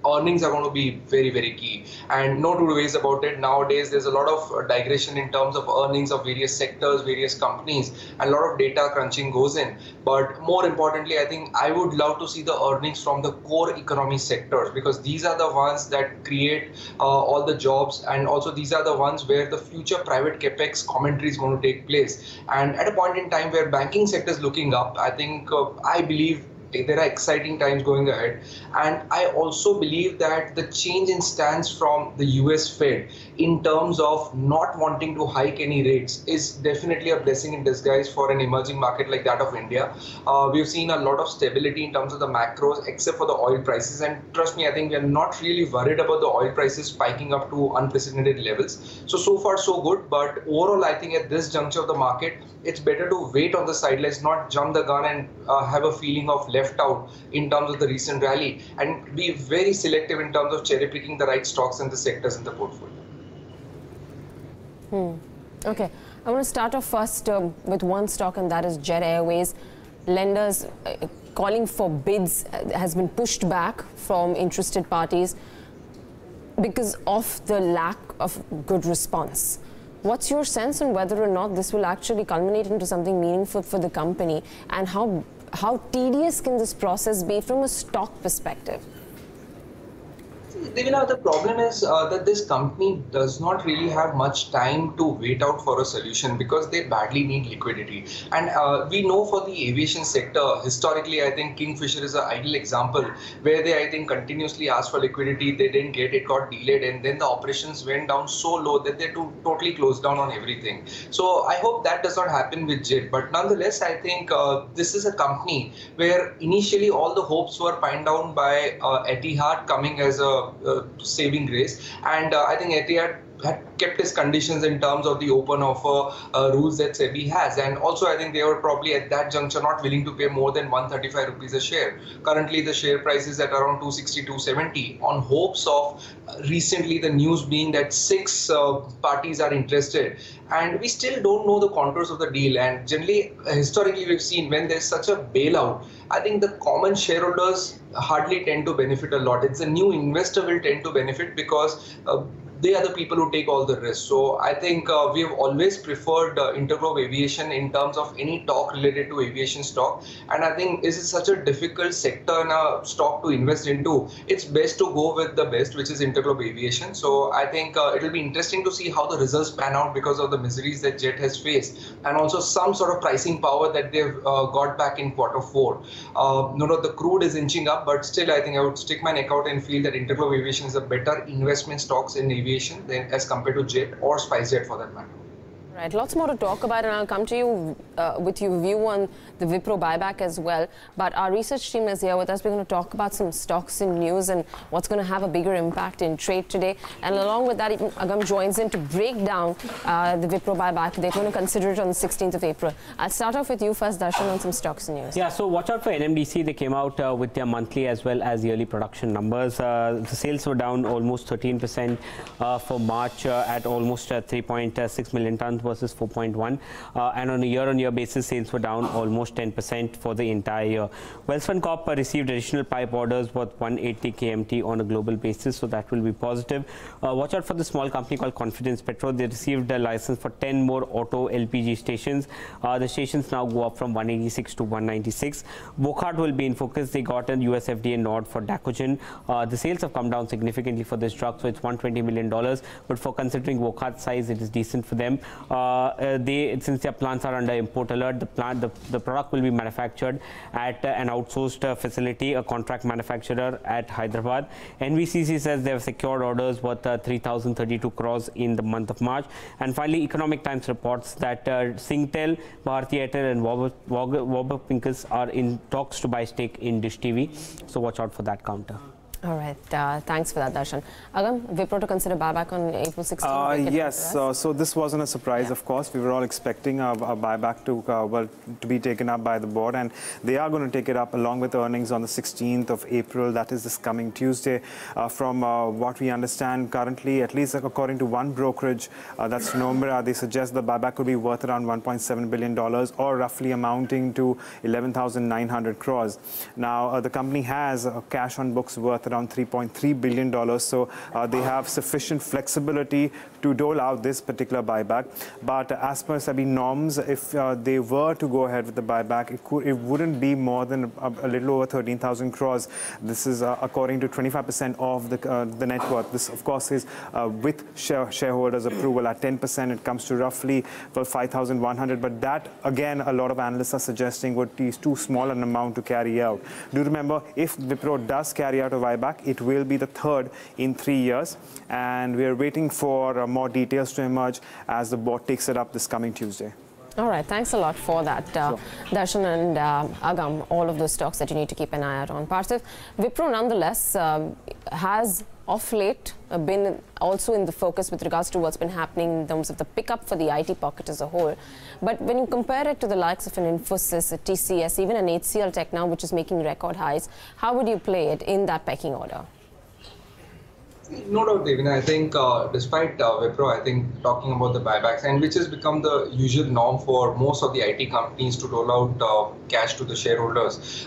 Speaker 14: earnings are going to be very, very key. And no two ways about it. Nowadays, there's a lot of digression in terms of earnings of various sectors, various companies, and a lot of data crunching goes in. But more importantly, I think I would love to see the earnings from the core economy sectors, because these are the ones that create all the jobs, and also these are the ones where the future private capex commentary is going to take place. And at a point in time where banking sector is looking up, I think I believe there are exciting times going ahead. And I also believe that the change in stance from the US Fed in terms of not wanting to hike any rates is definitely a blessing in disguise for an emerging market like that of India. We've seen a lot of stability in terms of the macros, except for the oil prices. And trust me, I think we are not really worried about the oil prices spiking up to unprecedented levels. So far so good. But overall, I think at this juncture of the market, it's better to wait on the sidelines, not jump the gun and have a feeling of left out in terms of the recent rally, and be very selective in terms of cherry picking the right stocks and the sectors in the portfolio.
Speaker 13: Okay, I want to start off first with one stock, and that is Jet Airways. Lenders calling for bids has been pushed back from interested parties because of the lack of good response. What's your sense on whether or not this will actually culminate into something meaningful for the company, and how tedious can this process be from a stock perspective?
Speaker 14: Devina, the problem is that this company does not really have much time to wait out for a solution because they badly need liquidity. And we know for the aviation sector, historically, I think Kingfisher is an ideal example where they, I think, continuously asked for liquidity. They didn't get it, got delayed, and then the operations went down so low that they totally closed down on everything. So I hope that does not happen with Jet. But nonetheless, I think this is a company where initially all the hopes were pinned down by Etihad coming as a saving grace, and I think Etihad had kept his conditions in terms of the open offer rules that SEBI has, and also I think they were probably at that juncture not willing to pay more than 135 rupees a share. Currently the share price is at around 260, 270 on hopes of recently the news being that 6 parties are interested, and we still don't know the contours of the deal. And generally, historically, we've seen when there's such a bailout, I think the common shareholders hardly tend to benefit a lot. It's a new investor will tend to benefit because they are the people who take all the risks. So I think we have always preferred Interglobe Aviation in terms of any talk related to aviation stock. And I think this is such a difficult sector and a stock to invest into. It's best to go with the best, which is Interglobe Aviation. So I think it'll be interesting to see how the results pan out because of the miseries that Jet has faced, and also some sort of pricing power that they've got back in Q4. The crude is inching up, but still I think I would stick my neck out and feel that Interglobe Aviation is a better investment stocks in aviation than as compared to Jet or SpiceJet for that matter.
Speaker 13: Right, lots more to talk about, and I'll come to you with your view on the Wipro buyback as well. But our research team is here with us. We're going to talk about some stocks in news and what's going to have a bigger impact in trade today. And along with that, even Agam joins in to break down the Wipro buyback. They're going to consider it on the 16th of April. I'll start off with you first, Darshan, on some stocks in news.
Speaker 4: Yeah, so watch out for NMDC. They came out with their monthly as well as yearly production numbers. The sales were down almost 13% for March at almost 3.6 million tons versus 4.1, and on a year-on-year basis, sales were down almost 10% for the entire year. Welspun Corp received additional pipe orders worth 180 KMT on a global basis, so that will be positive. Watch out for the small company called Confidence Petro. They received a license for 10 more auto LPG stations. The stations now go up from 186 to 196. Wockhardt will be in focus. They got an US FDA nod for Dacogen. The sales have come down significantly for this drug, so it's $120 million. But for considering Wockhardt's size, it is decent for them. Since their plants are under import alert, the product will be manufactured at an outsourced facility, a contract manufacturer at Hyderabad. NVCC says they have secured orders worth 3,032 crores in the month of March. And finally, Economic Times reports that Singtel, Bharti Airtel and Warburg Pincus are in talks to buy stake in Dish TV. So watch out for that counter.
Speaker 13: All right, thanks for that, Darshan. Agam, Wipro to consider buyback on April 16th?
Speaker 15: Yes, so this wasn't a surprise, of course. We were all expecting a buyback to be taken up by the board, and they are going to take it up along with earnings on the 16th of April. That is this coming Tuesday. From what we understand currently, at least according to one brokerage, that's Nomura, they suggest the buyback could be worth around $1.7 billion or roughly amounting to 11,900 crores. Now, the company has cash on books worth around $3.3 billion. So they have sufficient flexibility to dole out this particular buyback. But as per SEBI norms, if they were to go ahead with the buyback, it wouldn't be more than a little over 13,000 crores. This is according to 25% of the net worth. This, of course, is with shareholders' approval. At 10%, it comes to roughly 5,100. But that, again, a lot of analysts are suggesting would be too small an amount to carry out. Do remember, if Wipro does carry out a buyback, it will be the third in 3 years. And we are waiting for more details to emerge as the board takes it up this coming Tuesday.
Speaker 13: All right, thanks a lot for that, Darshan and Agam, all of those stocks that you need to keep an eye out on. Parthiv, Wipro nonetheless has of late been also in the focus with regards to what's been happening in terms of the pickup for the IT pocket as a whole. But when you compare it to the likes of an Infosys, a TCS, even an HCL Tech now, which is making record highs, how would you play it in that pecking order?
Speaker 14: No doubt, Devina. I think despite Wipro, I think talking about the buybacks, and which has become the usual norm for most of the IT companies to roll out cash to the shareholders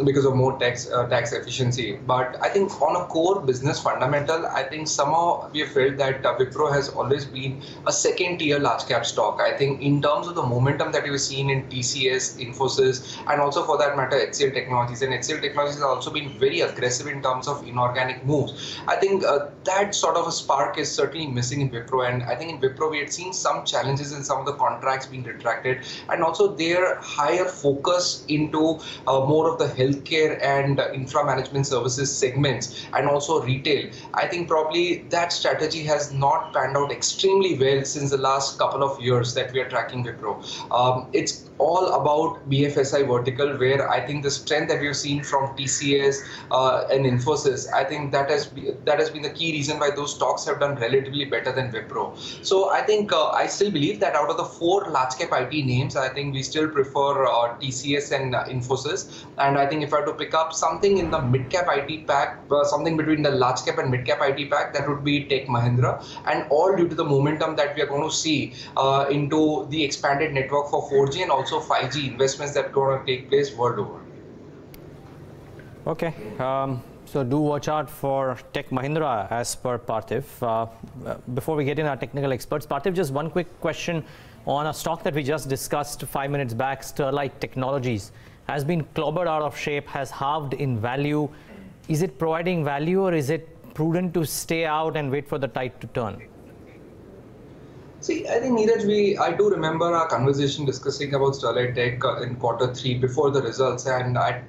Speaker 14: because of more tax efficiency. But I think on a core business fundamental, I think somehow we have felt that Wipro has always been a second-tier large-cap stock. I think in terms of the momentum that we've seen in TCS, Infosys, and also for that matter, HCL Technologies. And HCL Technologies has also been very aggressive in terms of inorganic moves. I think that sort of a spark is certainly missing in Wipro, and I think in Wipro we had seen some challenges in some of the contracts being retracted, and also their higher focus into more of the healthcare and infra management services segments, and also retail. I think probably that strategy has not panned out extremely well since the last couple of years that we are tracking Wipro. It's all about BFSI vertical, where I think the strength that we've seen from TCS and Infosys, I think that has been the key reason why those stocks have done relatively better than Wipro. So I think I still believe that out of the 4 large cap IT names, I think we still prefer TCS and Infosys. And I think if I had to pick up something in the mid cap IT pack, something between the large cap and mid cap IT pack, that would be Tech Mahindra, and all due to the momentum that we are going to see into the expanded network for 4G and also 5G investments that are going to take place world over.
Speaker 1: Okay. So do watch out for Tech Mahindra as per Parthiv. Before we get in our technical experts, Parthiv, just one quick question on a stock that we just discussed 5 minutes back, Sterlite Technologies, has been clobbered out of shape, has halved in value. Is it providing value, or is it prudent to stay out and wait for the tide to turn?
Speaker 14: See, I think, Neeraj, I do remember our conversation discussing about Sterlite Tech in Q3 before the results, and I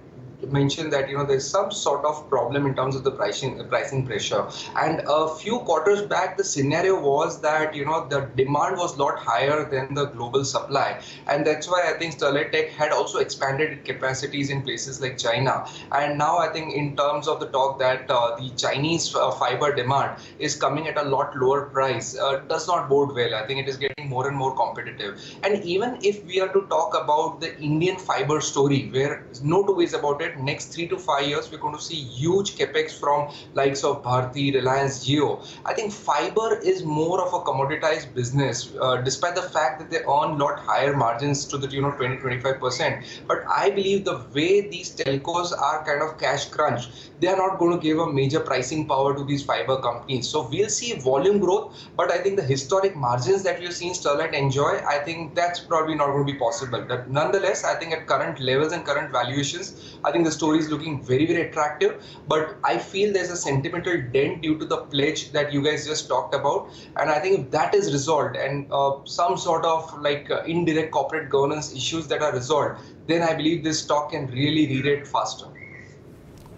Speaker 14: mentioned that there's some sort of problem in terms of the pricing pressure. And a few quarters back, the scenario was that the demand was a lot higher than the global supply, and that's why I think Sterlite Tech had also expanded its capacities in places like China. And now I think in terms of the talk that the Chinese fiber demand is coming at a lot lower price does not bode well. I think it is getting more and more competitive. And even if we are to talk about the Indian fiber story, where no two ways about it, next 3 to 5 years we're going to see huge capex from likes of Bharti, Reliance, Jio. I think fiber is more of a commoditized business, despite the fact that they earn a lot higher margins to the 20-25%. But I believe the way these telcos are kind of cash crunch, they are not going to give a major pricing power to these fiber companies. So we'll see volume growth, but I think the historic margins that we've seen Sterlite enjoy, I think that's probably not going to be possible. But nonetheless, I think at current levels and current valuations, I think the story is looking very, very attractive. But I feel there's a sentimental dent due to the pledge that you guys just talked about. And I think if that is resolved and some sort of like indirect corporate governance issues that are resolved, then I believe this stock can really re-rate faster.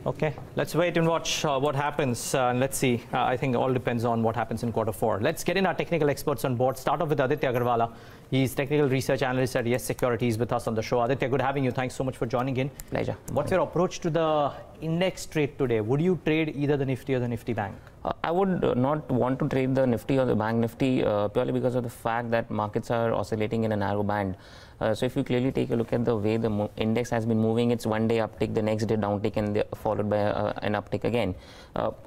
Speaker 1: Okay, let's wait and watch what happens. Let's see. I think it all depends on what happens in Q4. Let's get in our technical experts on board. Start off with Aditya Agarwala. He's technical research analyst at Securities with us on the show. Aditya, good having you. Thanks so much for joining in.
Speaker 16: Pleasure.
Speaker 1: What's your approach to the index trade today? Would you trade either the Nifty or the Nifty Bank?
Speaker 16: I would not want to trade the Nifty or the Bank Nifty purely because of the fact that markets are oscillating in a narrow band. So if you clearly take a look at the way the index has been moving, it's one day uptick, the next day downtick, and followed by an uptick again.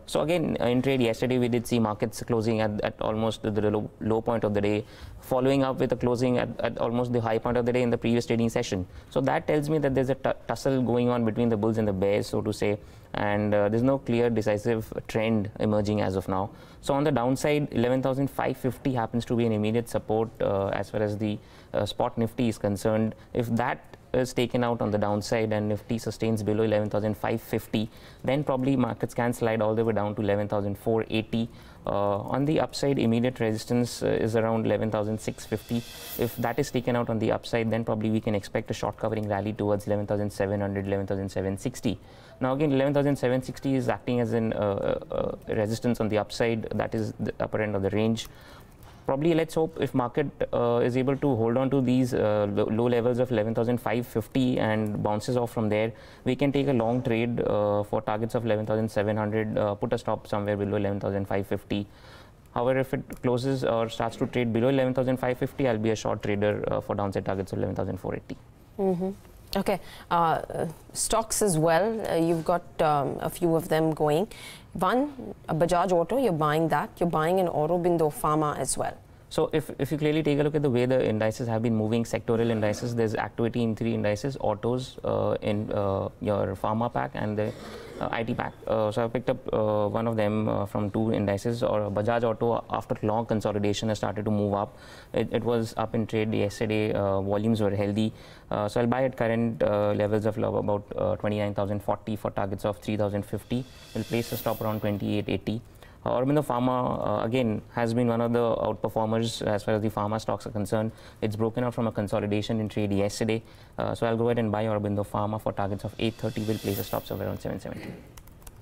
Speaker 16: So again, in trade yesterday, we did see markets closing at almost the low point of the day, following up with a closing at almost the high point of the day in the previous trading session. So that tells me that there's a tussle going on between the bulls and the bears, so to say. and there's no clear decisive trend emerging as of now. So on the downside, 11,550 happens to be an immediate support as far as the spot Nifty is concerned. If that is taken out on the downside and Nifty sustains below 11,550, then probably markets can slide all the way down to 11,480. On the upside, immediate resistance is around 11,650. If that is taken out on the upside, then probably we can expect a short covering rally towards 11,700, 11,760. Now again, 11,760 is acting as an resistance on the upside. That is the upper end of the range. Probably let's hope if market is able to hold on to these low levels of 11,550 and bounces off from there, we can take a long trade for targets of 11,700, put a stop somewhere below 11,550. However, if it closes or starts to trade below 11,550, I'll be a short trader for downside targets of 11,480.
Speaker 13: Okay, stocks as well, you've got a few of them going. One, Bajaj Auto, you're buying that. You're buying an Aurobindo Pharma as well.
Speaker 16: So if you clearly take a look at the way the indices have been moving, sectoral indices, there's activity in 3 indices, autos in your pharma pack and the IT pack. So I picked up one of them from 2 indices, or Bajaj Auto after long consolidation has started to move up. It was up in trade yesterday, volumes were healthy. So I'll buy at current levels of about 29,040 for targets of 3,050. We'll place a stop around 2880. Aurobindo Pharma again has been one of the outperformers as far as the pharma stocks are concerned. It's broken out from a consolidation in trade yesterday. So I'll go ahead and buy Aurobindo Pharma for targets of 830. We'll place a stop of around 770.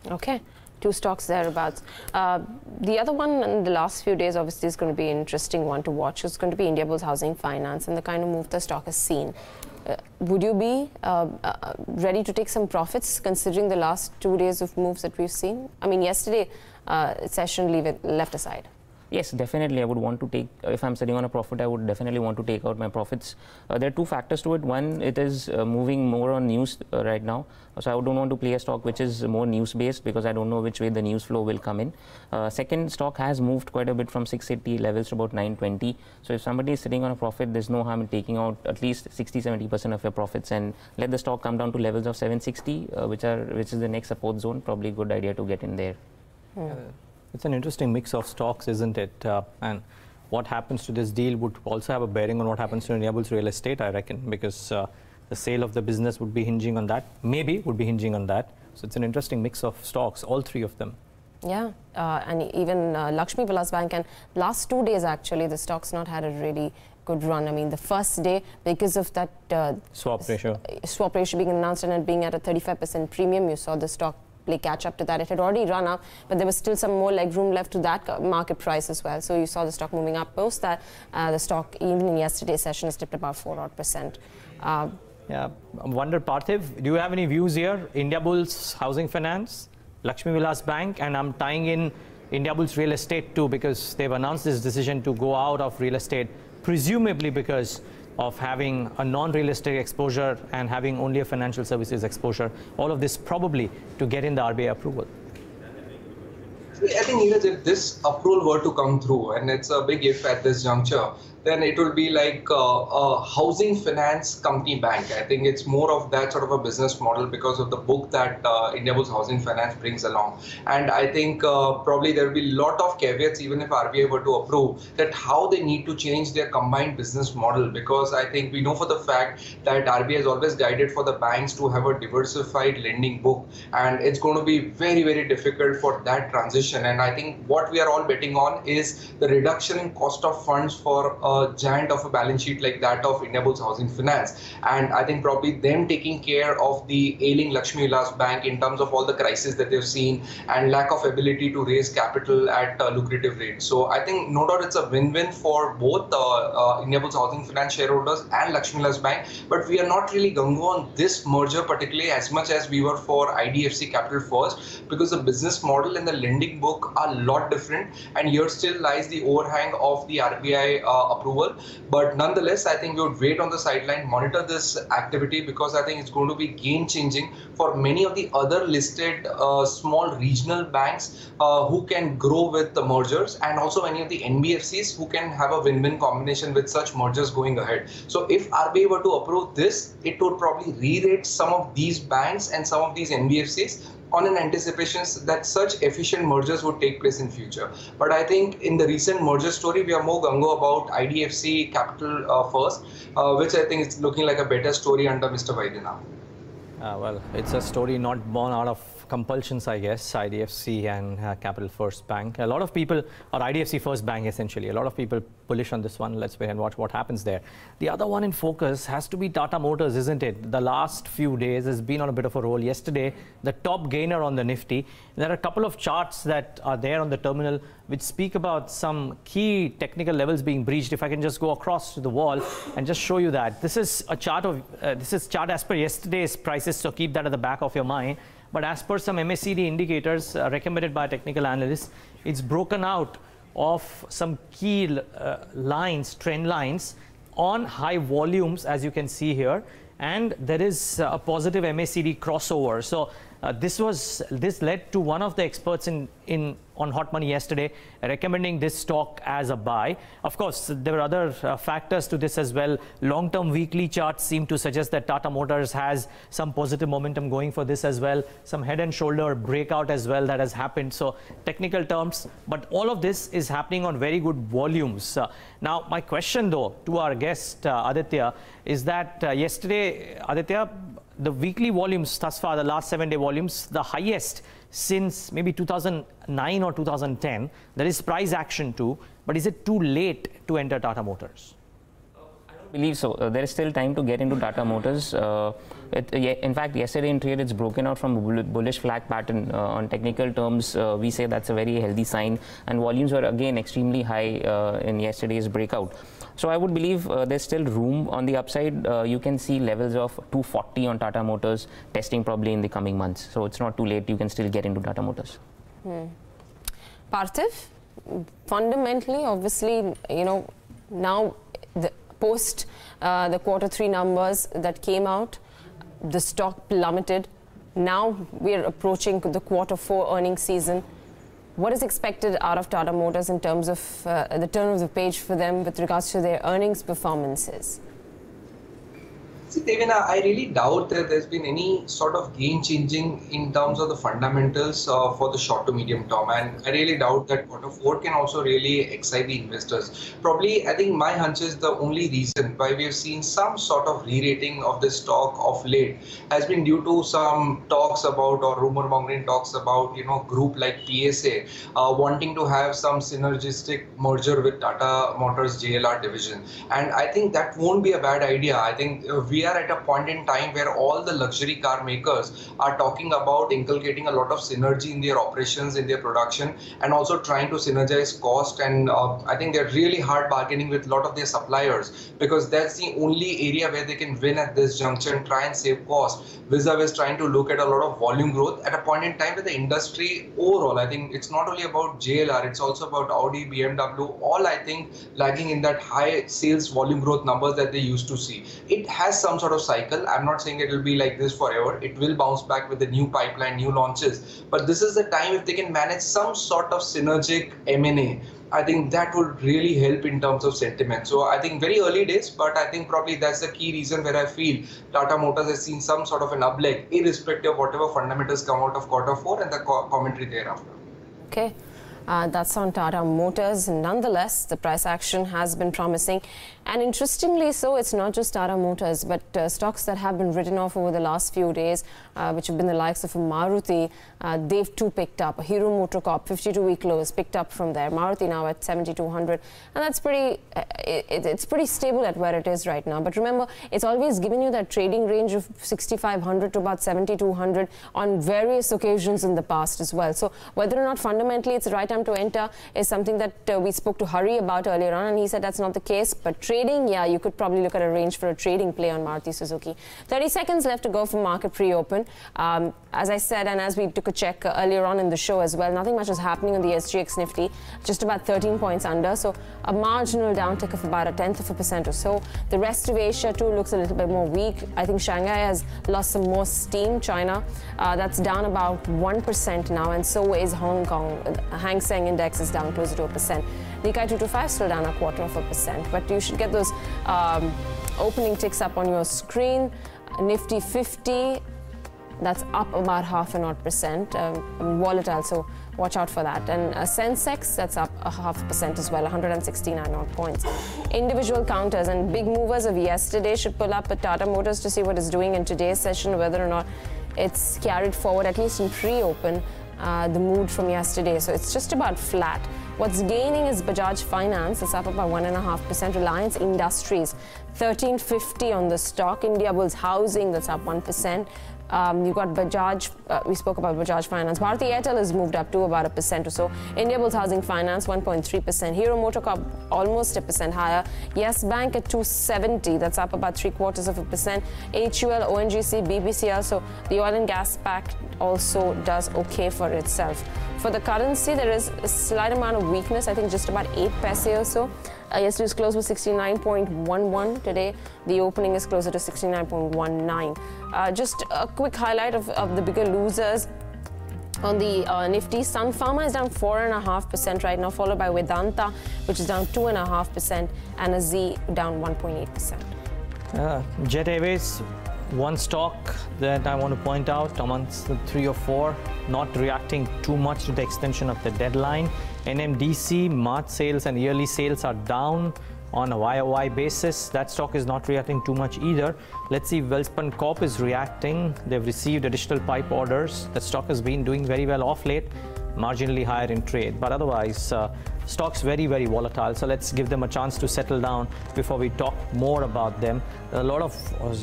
Speaker 13: Okay, 2 stocks thereabouts. The other one in the last few days obviously is going to be an interesting one to watch. It's going to be Indiabulls Housing Finance and the kind of move the stock has seen. Would you be ready to take some profits considering the last 2 days of moves that we've seen? I mean, yesterday session left aside.
Speaker 16: Yes, definitely. I would want to take, if I'm sitting on a profit, I would definitely want to take out my profits. There are 2 factors to it. One, it is moving more on news right now. So I don't want to play a stock which is more news based because I don't know which way the news flow will come in. Second, stock has moved quite a bit from 680 levels to about 920. So if somebody is sitting on a profit, there's no harm in taking out at least 60-70% of your profits and let the stock come down to levels of 760, which is the next support zone. Probably a good idea to get in there.
Speaker 1: It's an interesting mix of stocks, isn't it? And what happens to this deal would also have a bearing on what happens to Indiabulls real estate, I reckon, because the sale of the business would be hinging on that, maybe would be hinging on that. So it's an interesting mix of stocks, all 3 of them.
Speaker 13: Yeah, and even Lakshmi Vilas Bank, and last 2 days actually, the stock's not had a really good run. I mean, the first day, because of that swap ratio being announced and it being at a 35% premium, you saw the stock play catch up to that. It had already run up, but there was still some more leg room left to that market price as well. So you saw the stock moving up. Post that, the stock even in yesterday's session has dipped about 4% odd.
Speaker 1: Yeah, I wonder, Parthiv, do you have any views here? Indiabulls Housing Finance, Lakshmi Vilas Bank, and I'm tying in Indiabulls Real Estate too, because they've announced this decision to go out of real estate, presumably because of having a non-real estate exposure and having only a financial services exposure. All of this probably to get in the RBI approval.
Speaker 14: I think, Neeraj, if this approval were to come through, and it's a big if at this juncture, then it will be like a housing finance company bank. I think it's more of that sort of a business model because of the book that Indiabulls Housing Finance brings along. And I think probably there will be a lot of caveats, even if RBI were to approve, that how they need to change their combined business model. Because I think we know for the fact that RBI has always guided for the banks to have a diversified lending book. And it's going to be very, very difficult for that transition. And I think what we are all betting on is the reduction in cost of funds for a giant of a balance sheet like that of Indiabulls Housing Finance. And I think probably them taking care of the ailing Lakshmi Vilas Bank in terms of all the crises that they've seen and lack of ability to raise capital at lucrative rates. So I think no doubt it's a win-win for both Indiabulls Housing Finance shareholders and Lakshmi Vilas Bank. But we are not really gung-ho on this merger particularly as much as we were for IDFC Capital First, because the business model and the lending book are a lot different, and here still lies the overhang of the RBI approval. But nonetheless, I think we would wait on the sideline, monitor this activity, because I think it's going to be game-changing for many of the other listed small regional banks who can grow with the mergers, and also many of the NBFCs who can have a win-win combination with such mergers going ahead. So if RBI were to approve this, it would probably re-rate some of these banks and some of these NBFCs, on an anticipation that such efficient mergers would take place in future. But I think in the recent merger story, we are more gung-ho about IDFC Capital first, which I think is looking like a better story under Mr. Vaidya.
Speaker 1: Well, it's a story not born out of compulsions, I guess, IDFC and Capital First Bank. A lot of people, or IDFC First Bank essentially, a lot of people bullish on this one. Let's wait and watch what happens there. The other one in focus has to be Tata Motors, isn't it? The last few days has been on a bit of a roll. Yesterday, the top gainer on the Nifty. There are a couple of charts that are there on the terminal which speak about some key technical levels being breached. If I can just go across to the wall and just show you that. This is a chart of, this is chart as per yesterday's prices, so keep that at the back of your mind. But as per some MACD indicators recommended by technical analysts, it's broken out of some key lines, trend lines on high volumes, as you can see here. And there is a positive MACD crossover. So this led to one of the experts on Hot Money yesterday recommending this stock as a buy. Of course, there were other factors to this as well. Long-term weekly charts seem to suggest that Tata Motors has some positive momentum going for this as well. Some head and shoulder breakout as well that has happened. So technical terms, but all of this is happening on very good volumes. Now, my question though to our guest Aditya is that yesterday, Aditya, the weekly volumes thus far, the last 7-day volumes, the highest since maybe 2009 or 2010. There is price action too, but is it too late to enter Tata Motors?
Speaker 16: I don't believe so. There is still time to get into Tata Motors. In fact, yesterday in trade, it's broken out from a bullish flag pattern. On technical terms, we say that's a very healthy sign. And volumes were again extremely high in yesterday's breakout. So I would believe there's still room on the upside. You can see levels of 240 on Tata Motors testing probably in the coming months. So it's not too late. You can still get into Tata Motors.
Speaker 13: Parthiv, fundamentally, obviously, you know, now post the Q3 numbers that came out, the stock plummeted. Now we're approaching the Q4 earnings season. What is expected out of Tata Motors in terms of the turn of the page for them with regards to their earnings performances?
Speaker 14: See, Devina, I really doubt that there's been any sort of game changing in terms of the fundamentals for the short to medium term. And I really doubt that Q4 can also really excite the investors. Probably, I think my hunch is the only reason why we have seen some sort of re-rating of the stock of late has been due to some talks about, or rumor mongering talks about, you know, group like PSA wanting to have some synergistic merger with Tata Motors JLR division. And I think that won't be a bad idea. I think we are at a point in time where all the luxury car makers are talking about inculcating a lot of synergy in their operations, in their production, and also trying to synergize cost. And I think they're really hard bargaining with a lot of their suppliers, because that's the only area where they can win at this juncture and try and save cost, vis-a-vis trying to look at a lot of volume growth at a point in time where the industry overall, I think it's not only about JLR, it's also about Audi, BMW, all I think lagging in that high sales volume growth numbers that they used to see. It has some sort of cycle. I'm not saying it will be like this forever. It will bounce back with the new pipeline, new launches. But this is the time, if they can manage some sort of synergic M&A, I think that would really help in terms of sentiment. So I think very early days, but I think probably that's the key reason where I feel Tata Motors has seen some sort of an upleg, irrespective of whatever fundamentals come out of Q4 and the commentary thereafter.
Speaker 13: Okay. That's on Tata Motors. Nonetheless, the price action has been promising. And interestingly so, it's not just Tata Motors, but stocks that have been written off over the last few days, which have been the likes of Maruti, they've too picked up. Hero MotoCorp, 52-week lows, picked up from there. Maruti now at 7,200. And that's pretty, it's pretty stable at where it is right now. But remember, it's always given you that trading range of 6,500 to about 7,200 on various occasions in the past as well. So whether or not fundamentally it's the right time to enter is something that we spoke to Hari about earlier on, and he said that's not the case. But trading, yeah, you could probably look at a range for a trading play on Maruti Suzuki. 30 seconds left to go for market pre-open. As I said, and as we took a check earlier on in the show as well, nothing much is happening on the SGX Nifty, just about 13 points under. So a marginal downtick of about 0.1% or so. The rest of Asia too looks a little bit more weak. I think Shanghai has lost some more steam. China, that's down about 1% now, and so is Hong Kong. Hang Seng Index is down closer to 1%. Nikkei 225 still down 0.25%, but you should get those opening ticks up on your screen. Nifty 50 That's up about 0.5%. Volatile, so watch out for that. And Sensex, that's up 0.5% as well, 169 odd points. Individual counters and big movers of yesterday should pull up at Tata Motors to see what it's doing in today's session, whether or not it's carried forward, at least in pre-open, the mood from yesterday. So it's just about flat. What's gaining is Bajaj Finance. It's up about 1.5%. Reliance Industries, 1350 on the stock. Indiabulls Housing, that's up 1%. You've got Bajaj, we spoke about Bajaj Finance. Bharti Airtel has moved up to about 1% or so. Indiabulls Housing Finance, 1.3%. Hero MotoCorp, almost 1% higher. Yes Bank at 270, that's up about 0.75%. HUL, ONGC, BPCL, so the oil and gas pact also does okay for itself. For the currency, there is a slight amount of weakness, I think just about 8 paise or so. Yesterday's close was 69.11. Today, the opening is closer to 69.19. Just a quick highlight of the bigger losers. On the Nifty, Sun Pharma is down 4.5% right now, followed by Vedanta, which is down 2.5%, and a Z down 1.8%.
Speaker 1: Jet Airways, one stock that I want to point out amongst the 3 or 4, not reacting too much to the extension of the deadline. NMDC, March sales and yearly sales are down on a YOY basis. That stock is not reacting too much either. Let's see, Welspun Corp is reacting. They've received additional pipe orders. The stock has been doing very well off late, marginally higher in trade. But otherwise, stocks very, very volatile. So let's give them a chance to settle down before we talk more about them. There are a lot of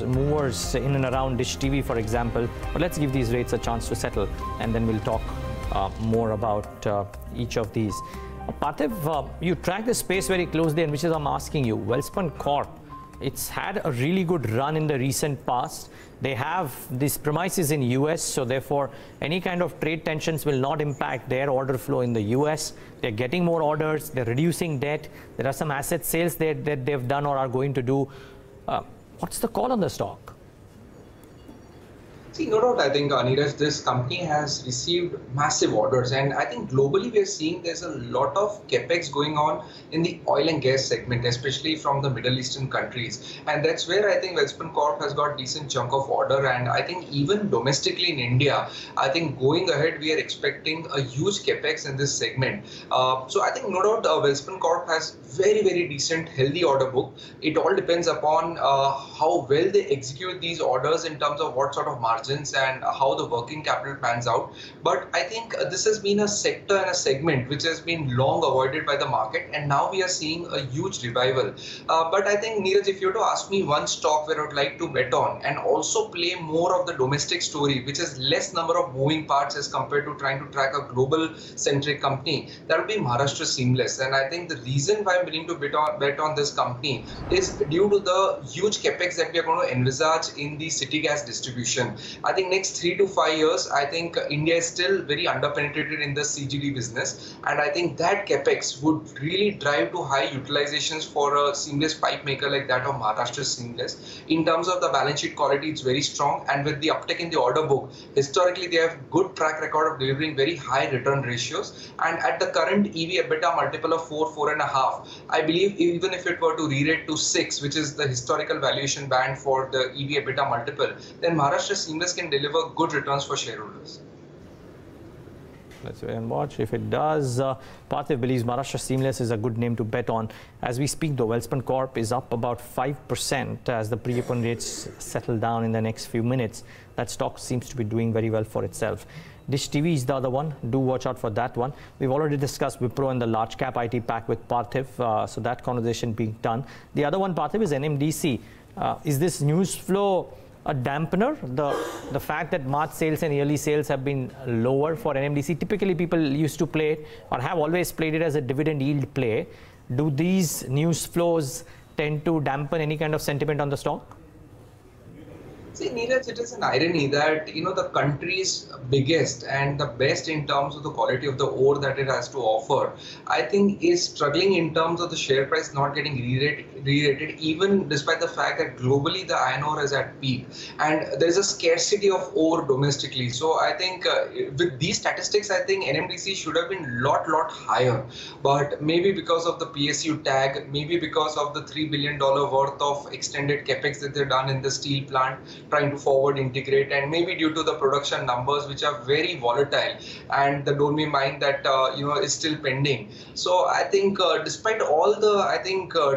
Speaker 1: movers in and around Dish TV, for example. But let's give these rates a chance to settle, and then we'll talk more about each of these. Parthiv, you track the space very closely, and which is I'm asking you. Welspun Corp, it's had a really good run in the recent past. They have these premises in US, so therefore any kind of trade tensions will not impact their order flow in the US. They're getting more orders, they're reducing debt. There are some asset sales that they've done or are going to do. What's the call on the stock?
Speaker 14: See, no doubt, I think, Neeraj, this company has received massive orders, and I think globally we are seeing there's a lot of capex going on in the oil and gas segment, especially from the Middle Eastern countries. And that's where I think Welspun Corp has got decent chunk of order. And I think even domestically in India, I think going ahead, we are expecting a huge capex in this segment. So I think no doubt Welspun Corp has very, very decent, healthy order book. It all depends upon how well they execute these orders in terms of what sort of margin and how the working capital pans out. But I think this has been a sector and a segment which has been long avoided by the market, and now we are seeing a huge revival. But I think, Neeraj, if you were to ask me one stock where I would like to bet on and also play more of the domestic story, which has less number of moving parts as compared to trying to track a global centric company, that would be Maharashtra Seamless. And I think the reason why I'm willing to bet on this company is due to the huge capex that we are going to envisage in the city gas distribution. I think next 3 to 5 years, I think India is still very underpenetrated in the CGD business, and I think that capex would really drive to high utilizations for a seamless pipe maker like that of Maharashtra Seamless. In terms of the balance sheet quality, it's very strong, and with the uptick in the order book, historically they have good track record of delivering very high return ratios, and at the current EV/EBITDA multiple of 4.5, I believe even if it were to re-rate to 6, which is the historical valuation band for the EV/EBITDA multiple, then Maharashtra Seamless can deliver good returns for shareholders.
Speaker 1: Let's wait and watch. If it does, Parthiv believes Maharashtra Seamless is a good name to bet on. As we speak, though, Welspun Corp is up about 5% as the pre-open rates settle down in the next few minutes. That stock seems to be doing very well for itself. Dish TV is the other one. Do watch out for that one. We've already discussed Wipro and the large cap IT pack with Parthiv, so that conversation being done. The other one, Parthiv, is NMDC. Is this news flow a dampener? The fact that March sales and yearly sales have been lower for NMDC, typically people used to play it or have always played it as a dividend yield play. Do these news flows tend to dampen any kind of sentiment on the stock?
Speaker 14: See, Neeraj, it is an irony that, the country's biggest and the best in terms of the quality of the ore that it has to offer, I think is struggling in terms of the share price not getting re-rated, even despite the fact that globally the iron ore is at peak. And there is a scarcity of ore domestically. So I think with these statistics, I think NMDC should have been lot higher. But maybe because of the PSU tag, maybe because of the $3 billion worth of extended capex that they've done in the steel plant, trying to forward integrate, and maybe due to the production numbers which are very volatile, and the Dolmi mine that is still pending. So I think despite all the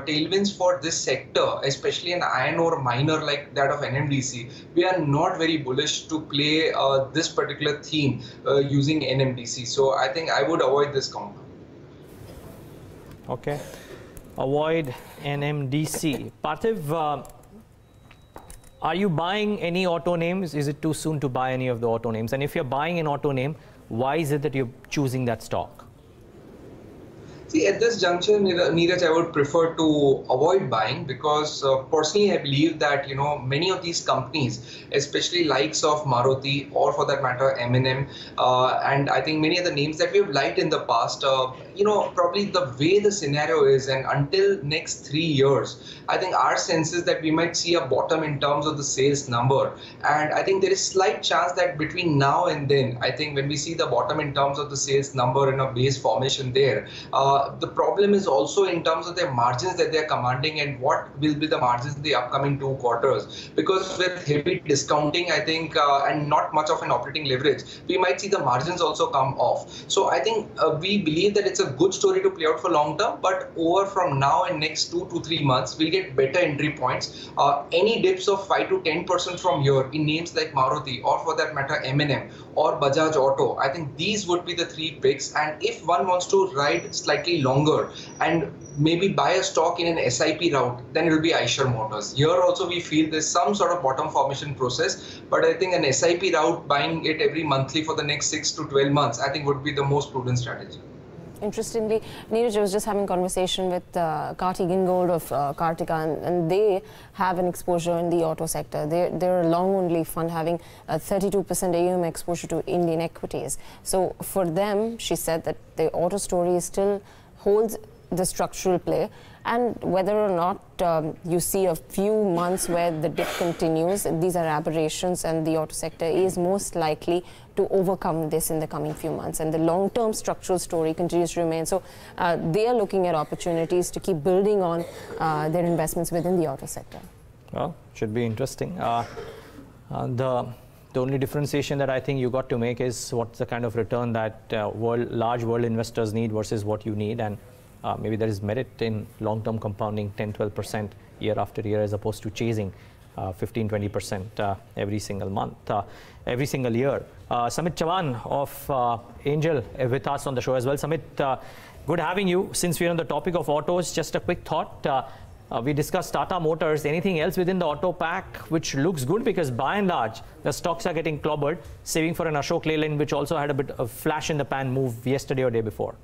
Speaker 14: tailwinds for this sector, especially an iron ore miner like that of NMDC, we are not very bullish to play this particular theme using NMDC. So I think I would avoid this compound.
Speaker 1: Okay, avoid NMDC. Parthiv, are you buying any auto names? Is it too soon to buy any of the auto names? And if you're buying an auto name, why is it that you're choosing that stock?
Speaker 14: See, at this juncture, Neeraj, I would prefer to avoid buying because personally I believe that, many of these companies, especially likes of Maruti or for that matter M&M, and I think many of the names that we have liked in the past, probably the way the scenario is, and until next 3 years, I think our sense is that we might see a bottom in terms of the sales number. And I think there is slight chance that between now and then, I think when we see the bottom in terms of the sales number in a base formation there, the problem is also in terms of their margins that they are commanding and what will be the margins in the upcoming 2 quarters. Because with heavy discounting, I think, and not much of an operating leverage, we might see the margins also come off. So I think we believe that it's a good story to play out for long term, but over from now and next 2 to 3 months, we'll get better entry points. Any dips of 5 to 10% from here in names like Maruti or for that matter M&M or Bajaj Auto, I think these would be the 3 picks. And if one wants to ride slightly longer and maybe buy a stock in an SIP route, then it will be Eicher Motors. Here also we feel there's some sort of bottom formation process, but I think an SIP route, buying it every monthly for the next 6 to 12 months, I think would be the most prudent strategy.
Speaker 13: Interestingly, Neeraj, I was just having a conversation with Karti Gingold of Kartika, and they have an exposure in the auto sector. They're a long-only fund having a 32% AUM exposure to Indian equities. So for them, she said that the auto story still holds the structural play, and whether or not you see a few months where the dip continues, these are aberrations, and the auto sector is most likely to overcome this in the coming few months, and the long-term structural story continues to remain. So they are looking at opportunities to keep building on their investments within the auto sector.
Speaker 1: Well, should be interesting. The only differentiation that I think you got to make is what's the kind of return that large world investors need versus what you need, and maybe there is merit in long-term compounding 10-12% year after year as opposed to chasing 15-20% every single month, every single year. Sameet Chavan of Angel with us on the show as well. Sameet, good having you. Since we're on the topic of autos, just a quick thought. We discussed Tata Motors. Anything else within the auto pack which looks good? Because by and large, the stocks are getting clobbered, saving for an Ashok Leyland, which also had a bit of flash in the pan move yesterday or day before.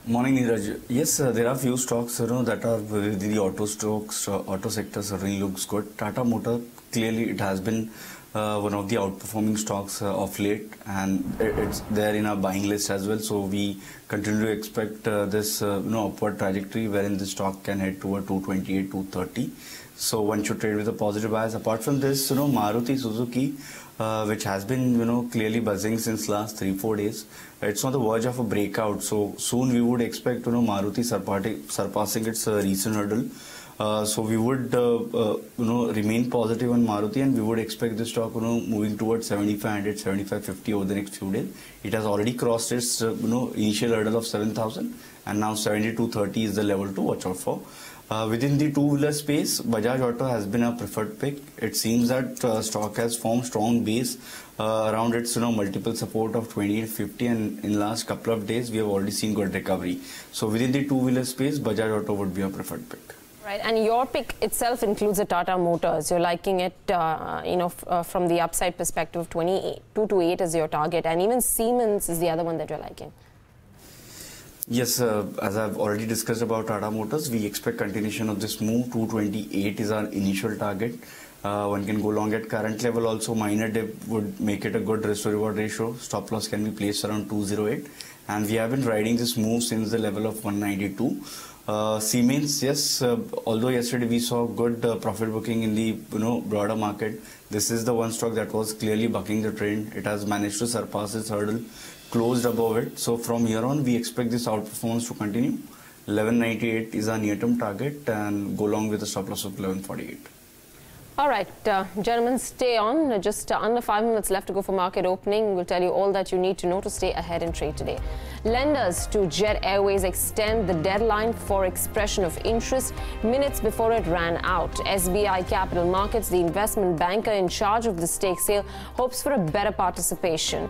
Speaker 17: Morning, Neeraj. Yes, there are few stocks that are within the auto stocks. Auto sector certainly looks good. Tata Motor, clearly it has been one of the outperforming stocks of late, and it's there in our buying list as well. So we continue to expect this upward trajectory wherein the stock can head toward 228, 230. So one should trade with a positive bias. Apart from this, Maruti Suzuki, which has been clearly buzzing since last 3-4 days, it's on the verge of a breakout. So soon we would expect Maruti surpassing its recent hurdle. So we would remain positive on Maruti, and we would expect the stock moving towards 7500, 7550 over the next few days. It has already crossed its initial hurdle of 7000, and now 7230 is the level to watch out for. Within the two-wheeler space, Bajaj Auto has been a preferred pick. It seems that stock has formed strong base around its multiple support of 2850, and in last couple of days we have already seen good recovery. So within the two-wheeler space, Bajaj Auto would be a preferred pick.
Speaker 13: Right, and your pick itself includes a Tata Motors. You're liking it, from the upside perspective, 2 to 8 is your target, and even Siemens is the other one that you're liking.
Speaker 17: Yes, as I've already discussed about Tata Motors, we expect continuation of this move. 228 is our initial target. One can go long at current level. Also, minor dip would make it a good risk to reward ratio. Stop loss can be placed around 208, and we have been riding this move since the level of 192. Siemens, yes, although yesterday we saw good profit booking in the broader market, this is the one stock that was clearly bucking the trend. It has managed to surpass its hurdle, closed above it. So from here on, we expect this outperformance to continue. 1198 is our near-term target, and go long with a stop loss of 1148.
Speaker 13: All right, gentlemen, stay on. Just under 5 minutes left to go for market opening. We'll tell you all that you need to know to stay ahead in trade today. Lenders to Jet Airways extend the deadline for expression of interest minutes before it ran out. SBI Capital Markets, the investment banker in charge of the stake sale, hopes for a better participation.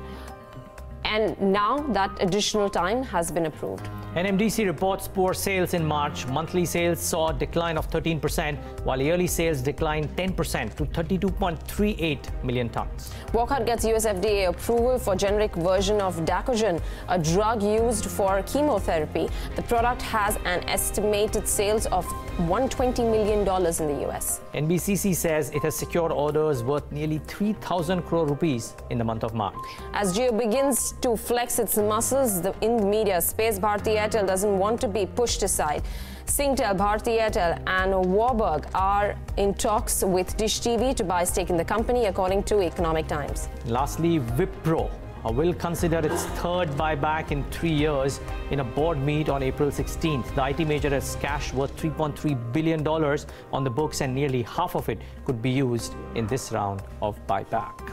Speaker 13: And now that additional time has been approved.
Speaker 1: NMDC reports poor sales in March. Monthly sales saw a decline of 13%, while yearly sales declined 10% to 32.38 million tons.
Speaker 13: Wockhardt gets US FDA approval for generic version of Dacogen, a drug used for chemotherapy. The product has an estimated sales of $120 million in the US.
Speaker 1: NBCC says it has secured orders worth nearly 3,000 crore rupees in the month of March.
Speaker 13: As Jio begins to flex its muscles in the media space, Bharti Airtel doesn't want to be pushed aside. Singtel, Bharti Airtel and Warburg are in talks with Dish TV to buy stake in the company, according to Economic Times.
Speaker 1: Lastly, Wipro will consider its third buyback in 3 years in a board meet on April 16th. The IT major has cash worth $3.3 billion on the books, and nearly half of it could be used in this round of buyback.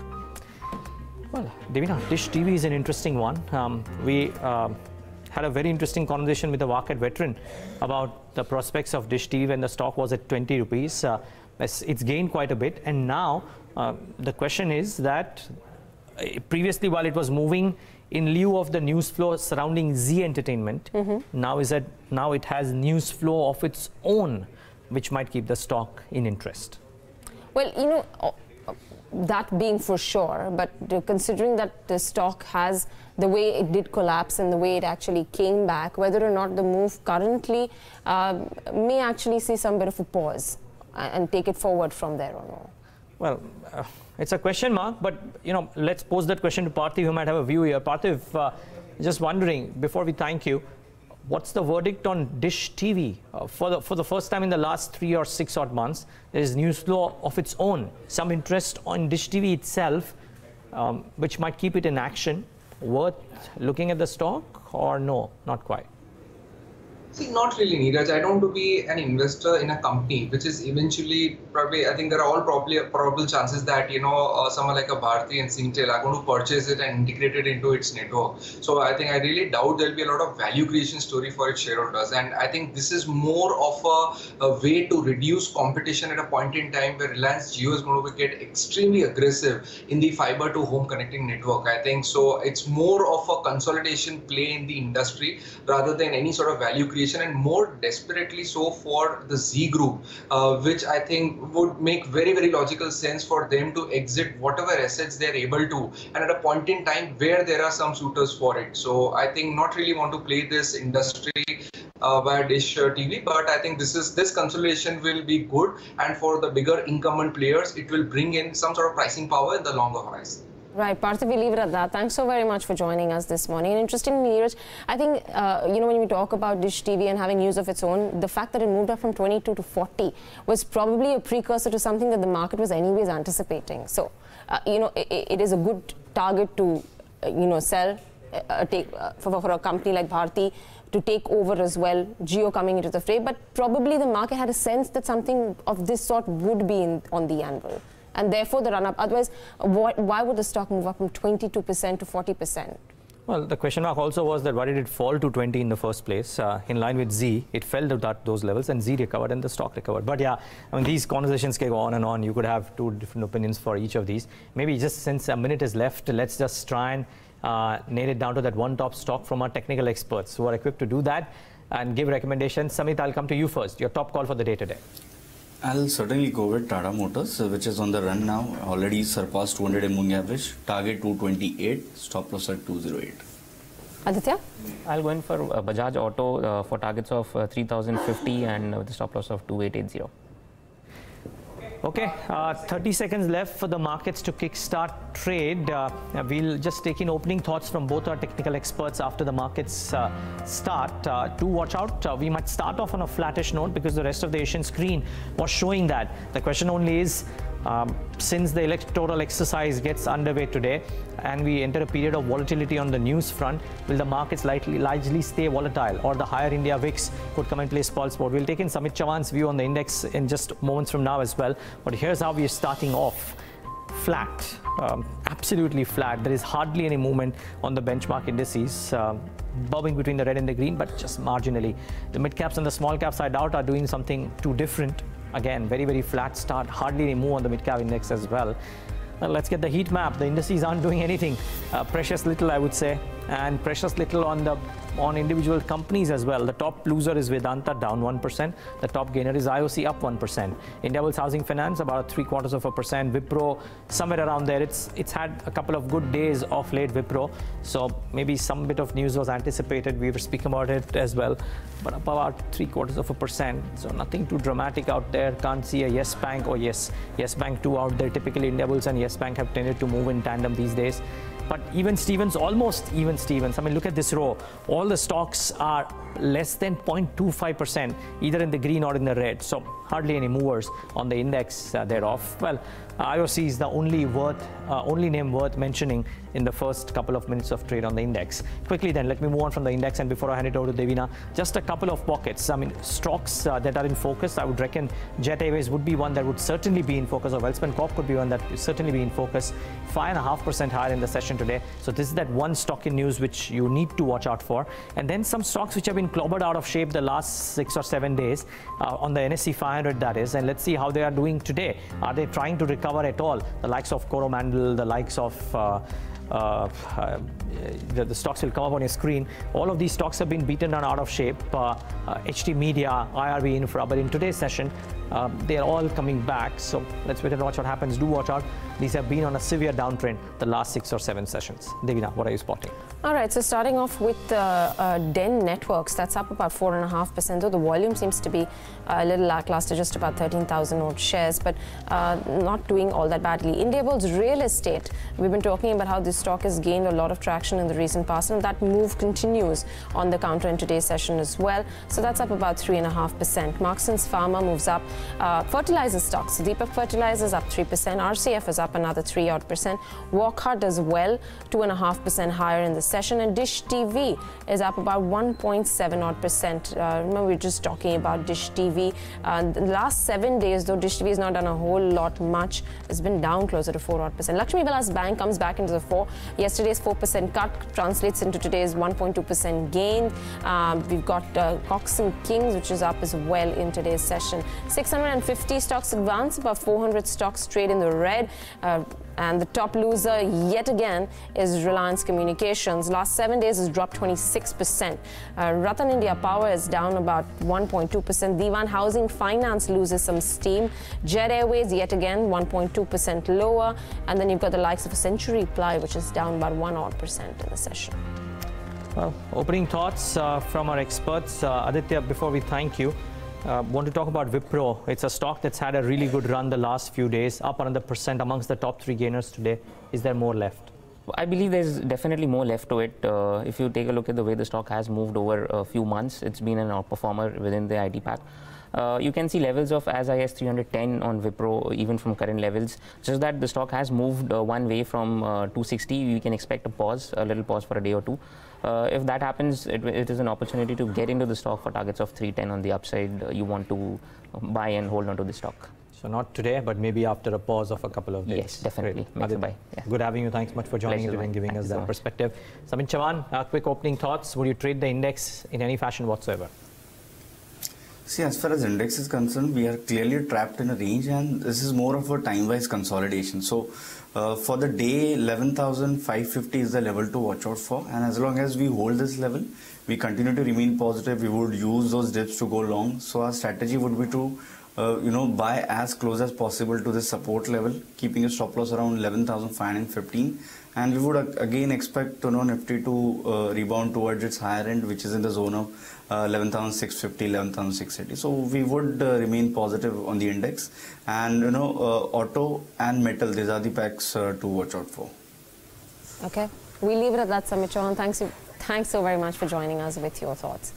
Speaker 1: Well, Devina, Dish TV is an interesting one. We had a very interesting conversation with a market veteran about the prospects of Dish TV when the stock was at 20 rupees. It's gained quite a bit, and now the question is that previously, while it was moving in lieu of the news flow surrounding Z Entertainment, now it has news flow of its own, which might keep the stock in interest.
Speaker 13: Well, you know, that being for sure, but considering that the stock has the way it did collapse and the way it actually came back, whether or not the move currently may actually see some bit of a pause and take it forward from there or no.
Speaker 1: Well, it's a question mark, but you know, let's pose that question to Parthiv, who might have a view here. Parthiv, just wondering, before we thank you, what's the verdict on Dish TV? For the first time in the last 3 or 6 odd months, there is news flow of its own. Some interest on Dish TV itself, which might keep it in action. Worth looking at the stock, or no, not quite?
Speaker 14: See, not really, Neeraj. I don't want to be an investor in a company which is eventually probably, I think there are all probable chances that, you know, someone like a Bharti and Singtel are going to purchase it and integrate it into its network. So I think I really doubt there'll be a lot of value creation story for its shareholders. And I think this is more of a way to reduce competition at a point in time where Reliance Jio is going to get extremely aggressive in the fiber to home connecting network. I think so. It's more of a consolidation play in the industry rather than any sort of value creation, and more desperately so for the Z Group, which I think would make very, very logical sense for them to exit whatever assets they're able to, and at a point in time where there are some suitors for it. So I think not really want to play this industry via Dish TV, but I think this consolidation will be good, and for the bigger incumbent players, it will bring in some sort of pricing power in the longer horizon.
Speaker 13: Right, Parthiv, we leave it at that. Thanks so very much for joining us this morning. And interestingly, Neeraj, I think, you know, when we talk about Dish TV and having news of its own, the fact that it moved up from 22 to 40 was probably a precursor to something that the market was anyways anticipating. So, you know, it is a good target to, you know, sell, for a company like Bharti to take over as well, Jio coming into the fray. But probably the market had a sense that something of this sort would be on the anvil, and therefore the run-up. Otherwise, why would the stock move up from 22% to 40%?
Speaker 1: Well, the question mark also was that why did it fall to 20 in the first place? In line with Z, it fell to those levels, and Z recovered and the stock recovered. But yeah, I mean, these conversations can go on and on. You could have two different opinions for each of these. Maybe just since a minute is left, let's just try and nail it down to that one top stock from our technical experts who are equipped to do that and give recommendations. Sameet, I'll come to you first. Your top call for the day today.
Speaker 17: I'll certainly go with Tata Motors, which is on the run now, already surpassed 200 moving average, target 228, stop loss at 208.
Speaker 13: Aditya?
Speaker 16: I'll go in for Bajaj Auto for targets of 3050 and with the stop loss of 2880.
Speaker 1: Okay, 30 seconds left for the markets to kickstart trade. We'll just take in opening thoughts from both our technical experts after the markets start. Do watch out. We might start off on a flattish note because the rest of the Asian screen was showing that. The question only is, Since the electoral exercise gets underway today and we enter a period of volatility on the news front, will the markets largely stay volatile, or the higher India VIX could come and play spoil sport? We'll take in Sameet Chavan's view on the index in just moments from now as well. But here's how we're starting off. Flat, absolutely flat. There is hardly any movement on the benchmark indices, bobbing between the red and the green, but just marginally. The mid caps and the small caps, I doubt, are doing something too different. Again, very, very flat start, hardly any move on the mid cap index as well. Well, let's get the heat map. The indices aren't doing anything. Precious little, I would say, and precious little on individual companies as well. The top loser is Vedanta, down 1%. The top gainer is IOC, up 1%. Indiabulls Housing Finance, about 0.75%. Wipro, somewhere around there. It's had a couple of good days of late, Wipro. So maybe some bit of news was anticipated. We were speaking about it as well. But up about 0.75%. So nothing too dramatic out there. Can't see a Yes Bank or Yes Bank 2 out there. Typically, Indiabulls and Yes Bank have tended to move in tandem these days. But even Stevens, almost even Stevens. I mean, look at this row. All the stocks are less than 0.25%, either in the green or in the red. So hardly any movers on the index thereof. Well, IOC is the only name worth mentioning in the first couple of minutes of trade on the index. Quickly then, let me move on from the index, and before I hand it over to Devina, just a couple of pockets. I mean, stocks that are in focus. I would reckon Jet Airways would be one that would certainly be in focus, or Welspun Corp could be one that would certainly be in focus. 5.5% higher in the session today. So this is that one stock in news which you need to watch out for. And then some stocks which have been clobbered out of shape the last 6 or 7 days on the NSE 500, that is. And let's see how they are doing today. Are they trying to recover at all? The likes of Coromandel, the likes of the stocks will come up on your screen. All of these stocks have been beaten and out of shape. HT Media, IRB Infra, but in today's session, they are all coming back. So let's wait and watch what happens. Do watch out. These have been on a severe downtrend the last 6 or 7 sessions. Devina, what are you spotting?
Speaker 13: All right, so starting off with Den Networks, that's up about 4.5%, though the volume seems to be a little lackluster, just about 13,000 odd shares, but not doing all that badly. Indiabulls Real Estate, we've been talking about how this stock has gained a lot of traction in the recent past, and that move continues on the counter in today's session as well. So that's up about 3.5%. Marcellus Pharma moves up. Fertilizer stocks, Deepak Fertilizers up 3%, RCF is up another 3% Wockhardt as well, 2.5% higher in the session, and Dish TV is up about 1.7%. Remember, we were just talking about Dish TV. The last 7 days, though, Dish TV has not done a whole lot much. It's been down closer to 4%. Lakshmi Vilas Bank comes back into the 4. Yesterday's 4% cut translates into today's 1.2% gain. We've got Cox and Kings, which is up as well in today's session. 650 stocks advance, about 400 stocks trade in the red. And the top loser yet again is Reliance Communications. Last 7 days has dropped 26%. Ratan India Power is down about 1.2%. Divan Housing Finance loses some steam. Jet Airways yet again 1.2% lower. And then you've got the likes of Century Ply, which is down about 1% in the session.
Speaker 1: Well, opening thoughts from our experts. Aditya, before we thank you, want to talk about Wipro. It's a stock that's had a really good run the last few days, up another % amongst the top 3 gainers today. Is there more left?
Speaker 16: I believe there's definitely more left to it. If you take a look at the way the stock has moved over a few months, it's been an outperformer within the IT pack. You can see levels of as high as 310 on Wipro, even from current levels. Just that the stock has moved one way from 260. We can expect a little pause for a day or two. If that happens, it is an opportunity to get into the stock for targets of 310 on the upside. You want to buy and hold on to the stock.
Speaker 1: So not today, but maybe after a pause of a couple of days.
Speaker 16: Yes, definitely. Make a buy. Yeah.
Speaker 1: Good having you. Thanks much for joining today and giving us that perspective. Sameet Chavan, quick opening thoughts. Would you trade the index in any fashion whatsoever?
Speaker 17: See, as far as index is concerned, we are clearly trapped in a range, and this is more of a time-wise consolidation. So for the day, 11,550 is the level to watch out for, and as long as we hold this level, we continue to remain positive. We would use those dips to go long. So our strategy would be to buy as close as possible to this support level, keeping a stop loss around 11,515, and we would again expect Nifty to rebound towards its higher end, which is in the zone of 11,650, 11,680. So we would remain positive on the index, and auto and metal, these are the packs to watch out for.
Speaker 13: Okay, we leave it at that, Sameet Chavan. Thanks so very much for joining us with your thoughts.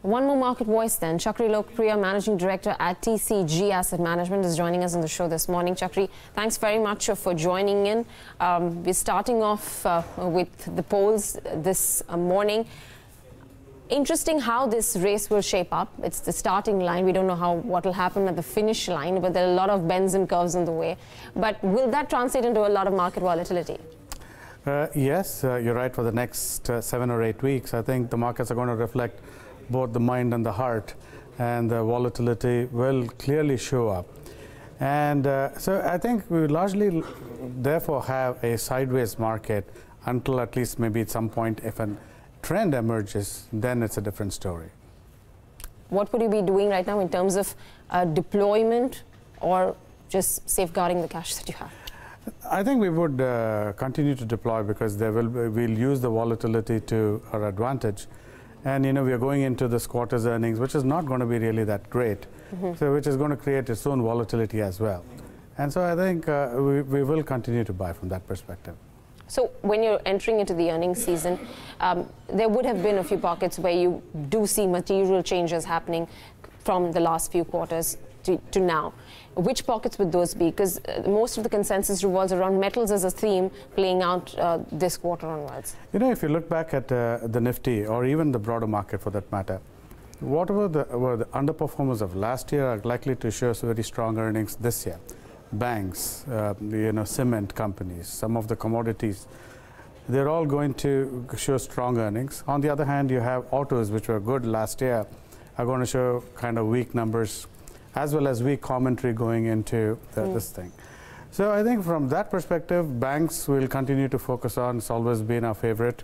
Speaker 13: One more market voice then. Chakri Lokapriya, Managing Director at TCG Asset Management, is joining us on the show this morning. Chakri, thanks very much for joining in. We're starting off with the polls this morning. Interesting how this race will shape up. It's the starting line. We don't know what will happen at the finish line, but there are a lot of bends and curves on the way. But will that translate into a lot of market volatility?
Speaker 18: Yes, you're right. For the next 7 or 8 weeks, I think the markets are going to reflect both the mind and the heart, and the volatility will clearly show up. And so I think we largely therefore have a sideways market until at least maybe at some point if a trend emerges, then it's a different story.
Speaker 13: What would you be doing right now in terms of deployment or just safeguarding the cash that you have?
Speaker 18: I think we would continue to deploy because we'll use the volatility to our advantage. And we are going into this quarter's earnings, which is not going to be really that great, so which is going to create its own volatility as well. And so I think we will continue to buy from that perspective.
Speaker 13: So when you're entering into the earnings season, there would have been a few pockets where you do see material changes happening from the last few quarters to now. Which pockets would those be? Because most of the consensus revolves around metals as a theme playing out this quarter onwards.
Speaker 18: If you look back at the Nifty or even the broader market for that matter, whatever were the underperformers of last year are likely to show very strong earnings this year. Banks, cement companies, some of the commodities, they're all going to show strong earnings. On the other hand, you have autos, which were good last year, are going to show kind of weak numbers, as well as weak commentary going into this thing. So I think from that perspective, banks will continue to focus on. It's always been our favorite.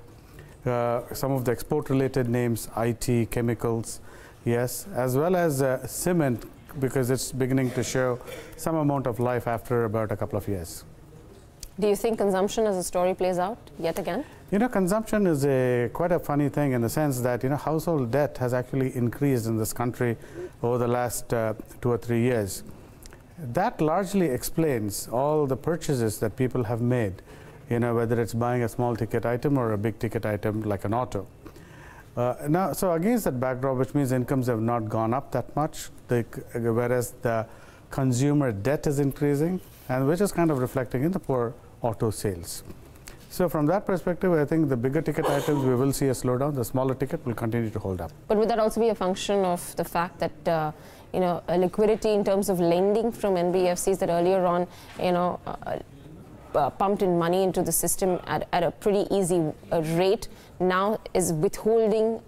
Speaker 18: Some of the export-related names, IT, chemicals, yes, as well as cement, because it's beginning to show some amount of life after about a couple of years.
Speaker 13: Do you think consumption as a story plays out yet again?
Speaker 18: Consumption is quite a funny thing in the sense that, household debt has actually increased in this country over the last 2 or 3 years. That largely explains all the purchases that people have made, whether it's buying a small ticket item or a big ticket item like an auto. Now, so against that backdrop, which means incomes have not gone up that much, whereas the consumer debt is increasing, and which is kind of reflecting in the poor auto sales. So from that perspective, I think the bigger ticket items, we will see a slowdown. The smaller ticket will continue to hold up.
Speaker 13: But would that also be a function of the fact that, liquidity in terms of lending from NBFCs that earlier on, pumped in money into the system at a pretty easy rate, now is withholding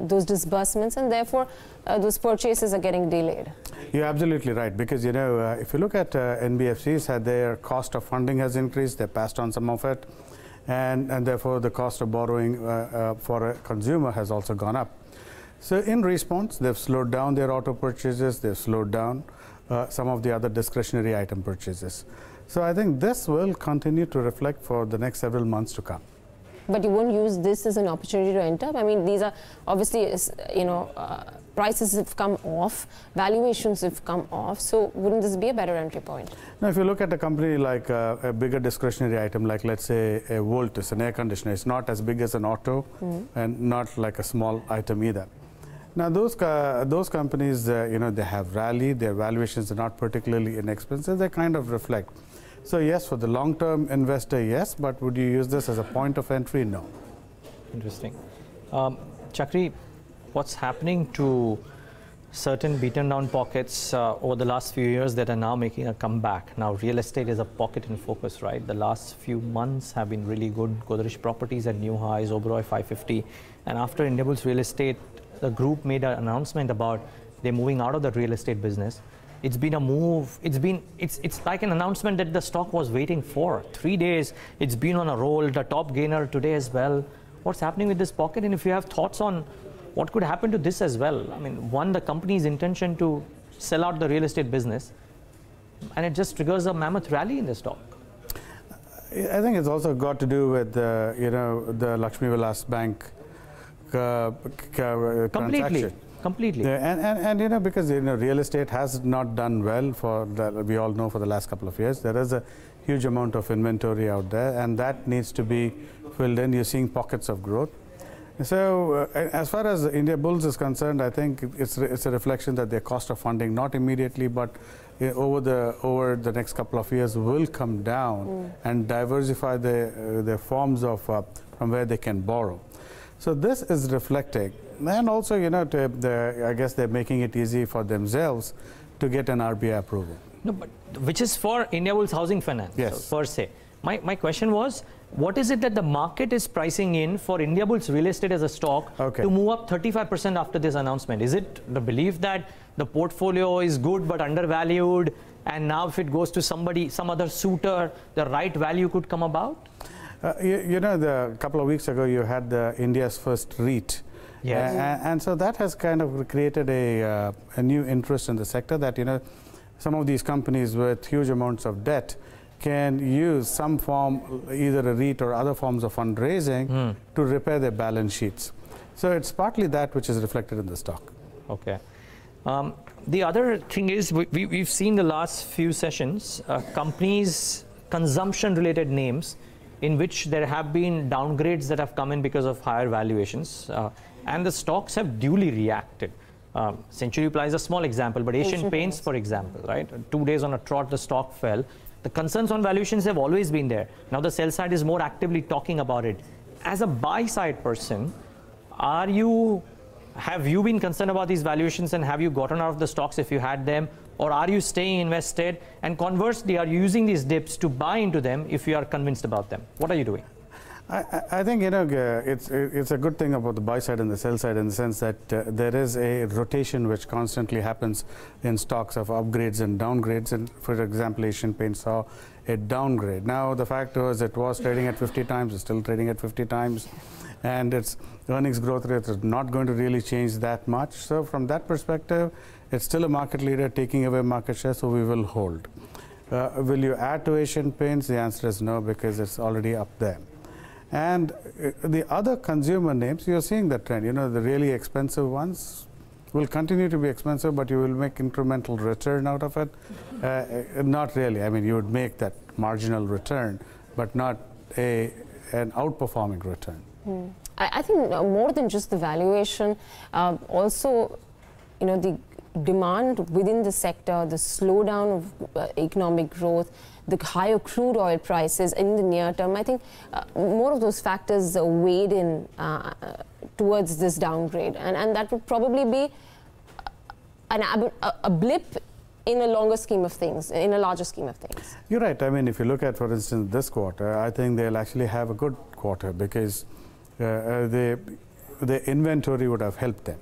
Speaker 13: those disbursements, and therefore those purchases are getting delayed?
Speaker 18: You're absolutely right, because if you look at NBFCs, their cost of funding has increased. They passed on some of it, and therefore the cost of borrowing for a consumer has also gone up. So in response, they've slowed down their auto purchases. They've slowed down some of the other discretionary item purchases. So I think this will continue to reflect for the next several months to come.
Speaker 13: But you won't use this as an opportunity to enter? I mean, these are obviously, prices have come off, valuations have come off, so wouldn't this be a better entry point?
Speaker 18: Now, if you look at a company like a bigger discretionary item, like let's say a Voltus, an air conditioner, it's not as big as an auto and not like a small item either. Now, those companies, they have rallied, their valuations are not particularly inexpensive, they kind of reflect. So yes, for the long-term investor, yes, but would you use this as a point of entry? No.
Speaker 1: Interesting. Chakri, what's happening to certain beaten down pockets over the last few years that are now making a comeback? Now, real estate is a pocket in focus, right? The last few months have been really good. Godrej Properties at new highs, Oberoi 550. And after Indiabulls Real Estate, the group made an announcement about they're moving out of the real estate business. It's been a move. It's like an announcement that the stock was waiting for. 3 days, it's been on a roll, the top gainer today as well. What's happening with this pocket? And if you have thoughts on what could happen to this as well? I mean, one, the company's intention to sell out the real estate business, and it just triggers a mammoth rally in the stock.
Speaker 18: I think it's also got to do with the Lakshmi Vilas Bank transaction.
Speaker 1: Completely.
Speaker 18: And because real estate has not done well we all know, for the last couple of years. There is a huge amount of inventory out there, and that needs to be filled in. You're seeing pockets of growth. So as far as India Bulls is concerned, I think it's a reflection that their cost of funding, not immediately, but over the next couple of years, will come down and diversify their forms of from where they can borrow. So this is reflecting, and also, you know, I guess they're making it easy for themselves to get an RBI approval.
Speaker 1: No, but which is for India Bulls Housing Finance,
Speaker 18: yes,
Speaker 1: per se. My question was, what is it that the market is pricing in for India Bulls real estate as a stock to move up 35% after this announcement? Is it the belief that the portfolio is good but undervalued, and now if it goes to somebody, some other suitor, the right value could come about?
Speaker 18: You know, a couple of weeks ago, you had the India's first REIT.
Speaker 1: Yes.
Speaker 18: And so that has kind of created a new interest in the sector, that, you know, some of these companies with huge amounts of debt can use some form, either a REIT or other forms of fundraising to repair their balance sheets. So it's partly that which is reflected in the stock.
Speaker 1: Okay. The other thing is, we've seen the last few sessions, companies, consumption-related names, in which there have been downgrades that have come in because of higher valuations, and the stocks have duly reacted. Century Ply is a small example, but Asian Paints, for example, right? 2 days on a trot, the stock fell. The concerns on valuations have always been there. Now the sell side is more actively talking about it. As a buy side person, have you been concerned about these valuations, and have you gotten out of the stocks if you had them, or are you staying invested? And conversely, are you using these dips to buy into them if you are convinced about them? What are you doing?
Speaker 18: I think, you know, it's a good thing about the buy side and the sell side, in the sense that there is a rotation which constantly happens in stocks of upgrades and downgrades. And for example, Asian Paint saw a downgrade. Now the fact was, it was trading at 50 times, it's still trading at 50 times, and its earnings growth rate is not going to really change that much. So from that perspective, it's still a market leader taking away market share, so we will hold. Will you add to Asian Paints? The answer is no, because it's already up there. And the other consumer names, you're seeing that trend. You know, the really expensive ones will continue to be expensive, but you will make incremental return out of it. Not really. I mean, you would make that marginal return, but not an outperforming return.
Speaker 13: I think more than just the valuation, also, you know, the demand within the sector, the slowdown of economic growth, the higher crude oil prices in the near term, I think more of those factors weighed in towards this downgrade, and that would probably be a blip in a longer scheme of things, in a larger scheme of things.
Speaker 18: You're right. I mean, if you look at, for instance, this quarter, I think they'll actually have a good quarter, because the inventory would have helped them.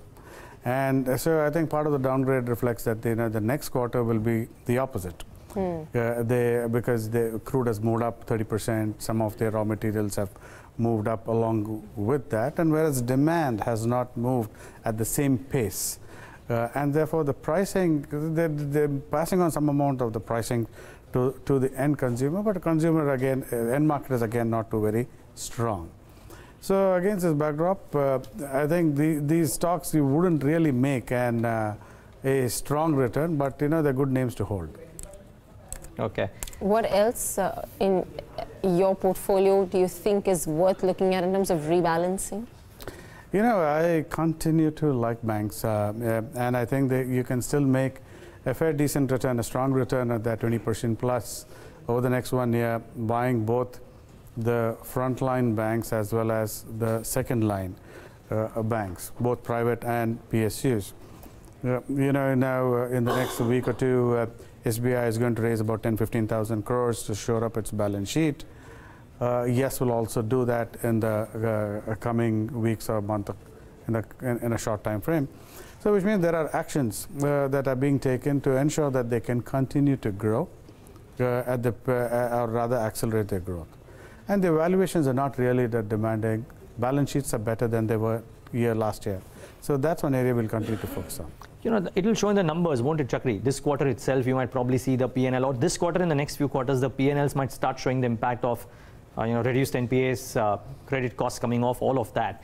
Speaker 18: And so I think part of the downgrade reflects that, you know, the next quarter will be the opposite. Because the crude has moved up 30%, some of their raw materials have moved up along with that, and whereas demand has not moved at the same pace. And therefore the pricing, they're passing on some amount of the pricing to the end consumer, but the consumer again, end market is again not too very strong. So against this backdrop, I think these stocks you wouldn't really make a strong return, but, you know, they're good names to hold.
Speaker 1: Okay.
Speaker 13: What else in your portfolio do you think is worth looking at in terms of rebalancing?
Speaker 18: You know, I continue to like banks, and I think that you can still make a fair decent return, a strong return at that 20% plus over the next 1 year, buying both the frontline banks as well as the second line banks, both private and PSUs. You know, now in the next week or two, SBI is going to raise about 10,000–15,000 crores to shore up its balance sheet. Yes, will also do that in the coming weeks or month, in a short time frame. So which means there are actions that are being taken to ensure that they can continue to grow or rather accelerate their growth. And the valuations are not really that demanding. Balance sheets are better than they were last year. So that's one area we'll continue to focus on.
Speaker 1: You know, it will show in the numbers, won't it, Chakri? This quarter itself, you might probably see the P&L, or this quarter, in the next few quarters, the P&Ls might start showing the impact of, you know, reduced NPAs, credit costs coming off, all of that.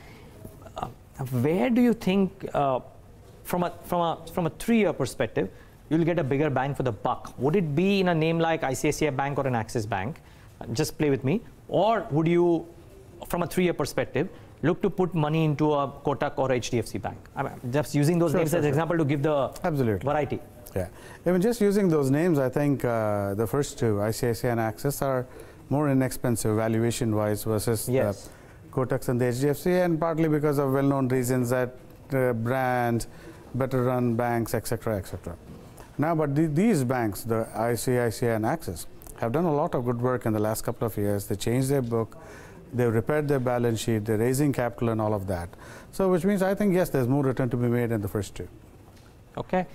Speaker 1: Where do you think, from a 3-year perspective, you'll get a bigger bang for the buck? Would it be in a name like ICICI Bank or an Axis Bank? Just play with me. Or would you, from a 3-year perspective, look to put money into a Kotak or HDFC Bank? I'm just using those names as an example to give the variety.
Speaker 18: Yeah, even just using those names, I think the first two, ICICI and Axis, are more inexpensive valuation-wise versus Kotak's and the HDFC, and partly because of well-known reasons that brand, better-run banks, etc., etc. Now, but these banks, the ICICI and Axis, have done a lot of good work in the last couple of years. They changed their book, they've repaired their balance sheet, they're raising capital and all of that. So, which means I think, yes, there's more return to be made in the first two.
Speaker 1: Okay.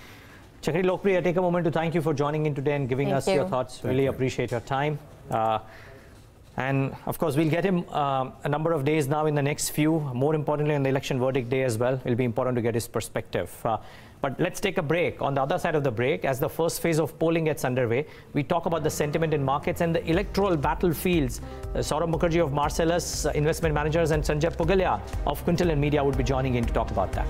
Speaker 1: Chakri, Lokapriya, take a moment to thank you for joining in today and giving us your thoughts. Really appreciate your time. And of course, we'll get him a number of days now in the next few. More importantly, on the election verdict day as well, it'll be important to get his perspective. But let's take a break. On the other side of the break, as the first phase of polling gets underway, we talk about the sentiment in markets and the electoral battlefields. Saurabh Mukherjea of Marcellus Investment Managers and Sanjay Pugalia of Quintil and Media would be joining in to talk about that.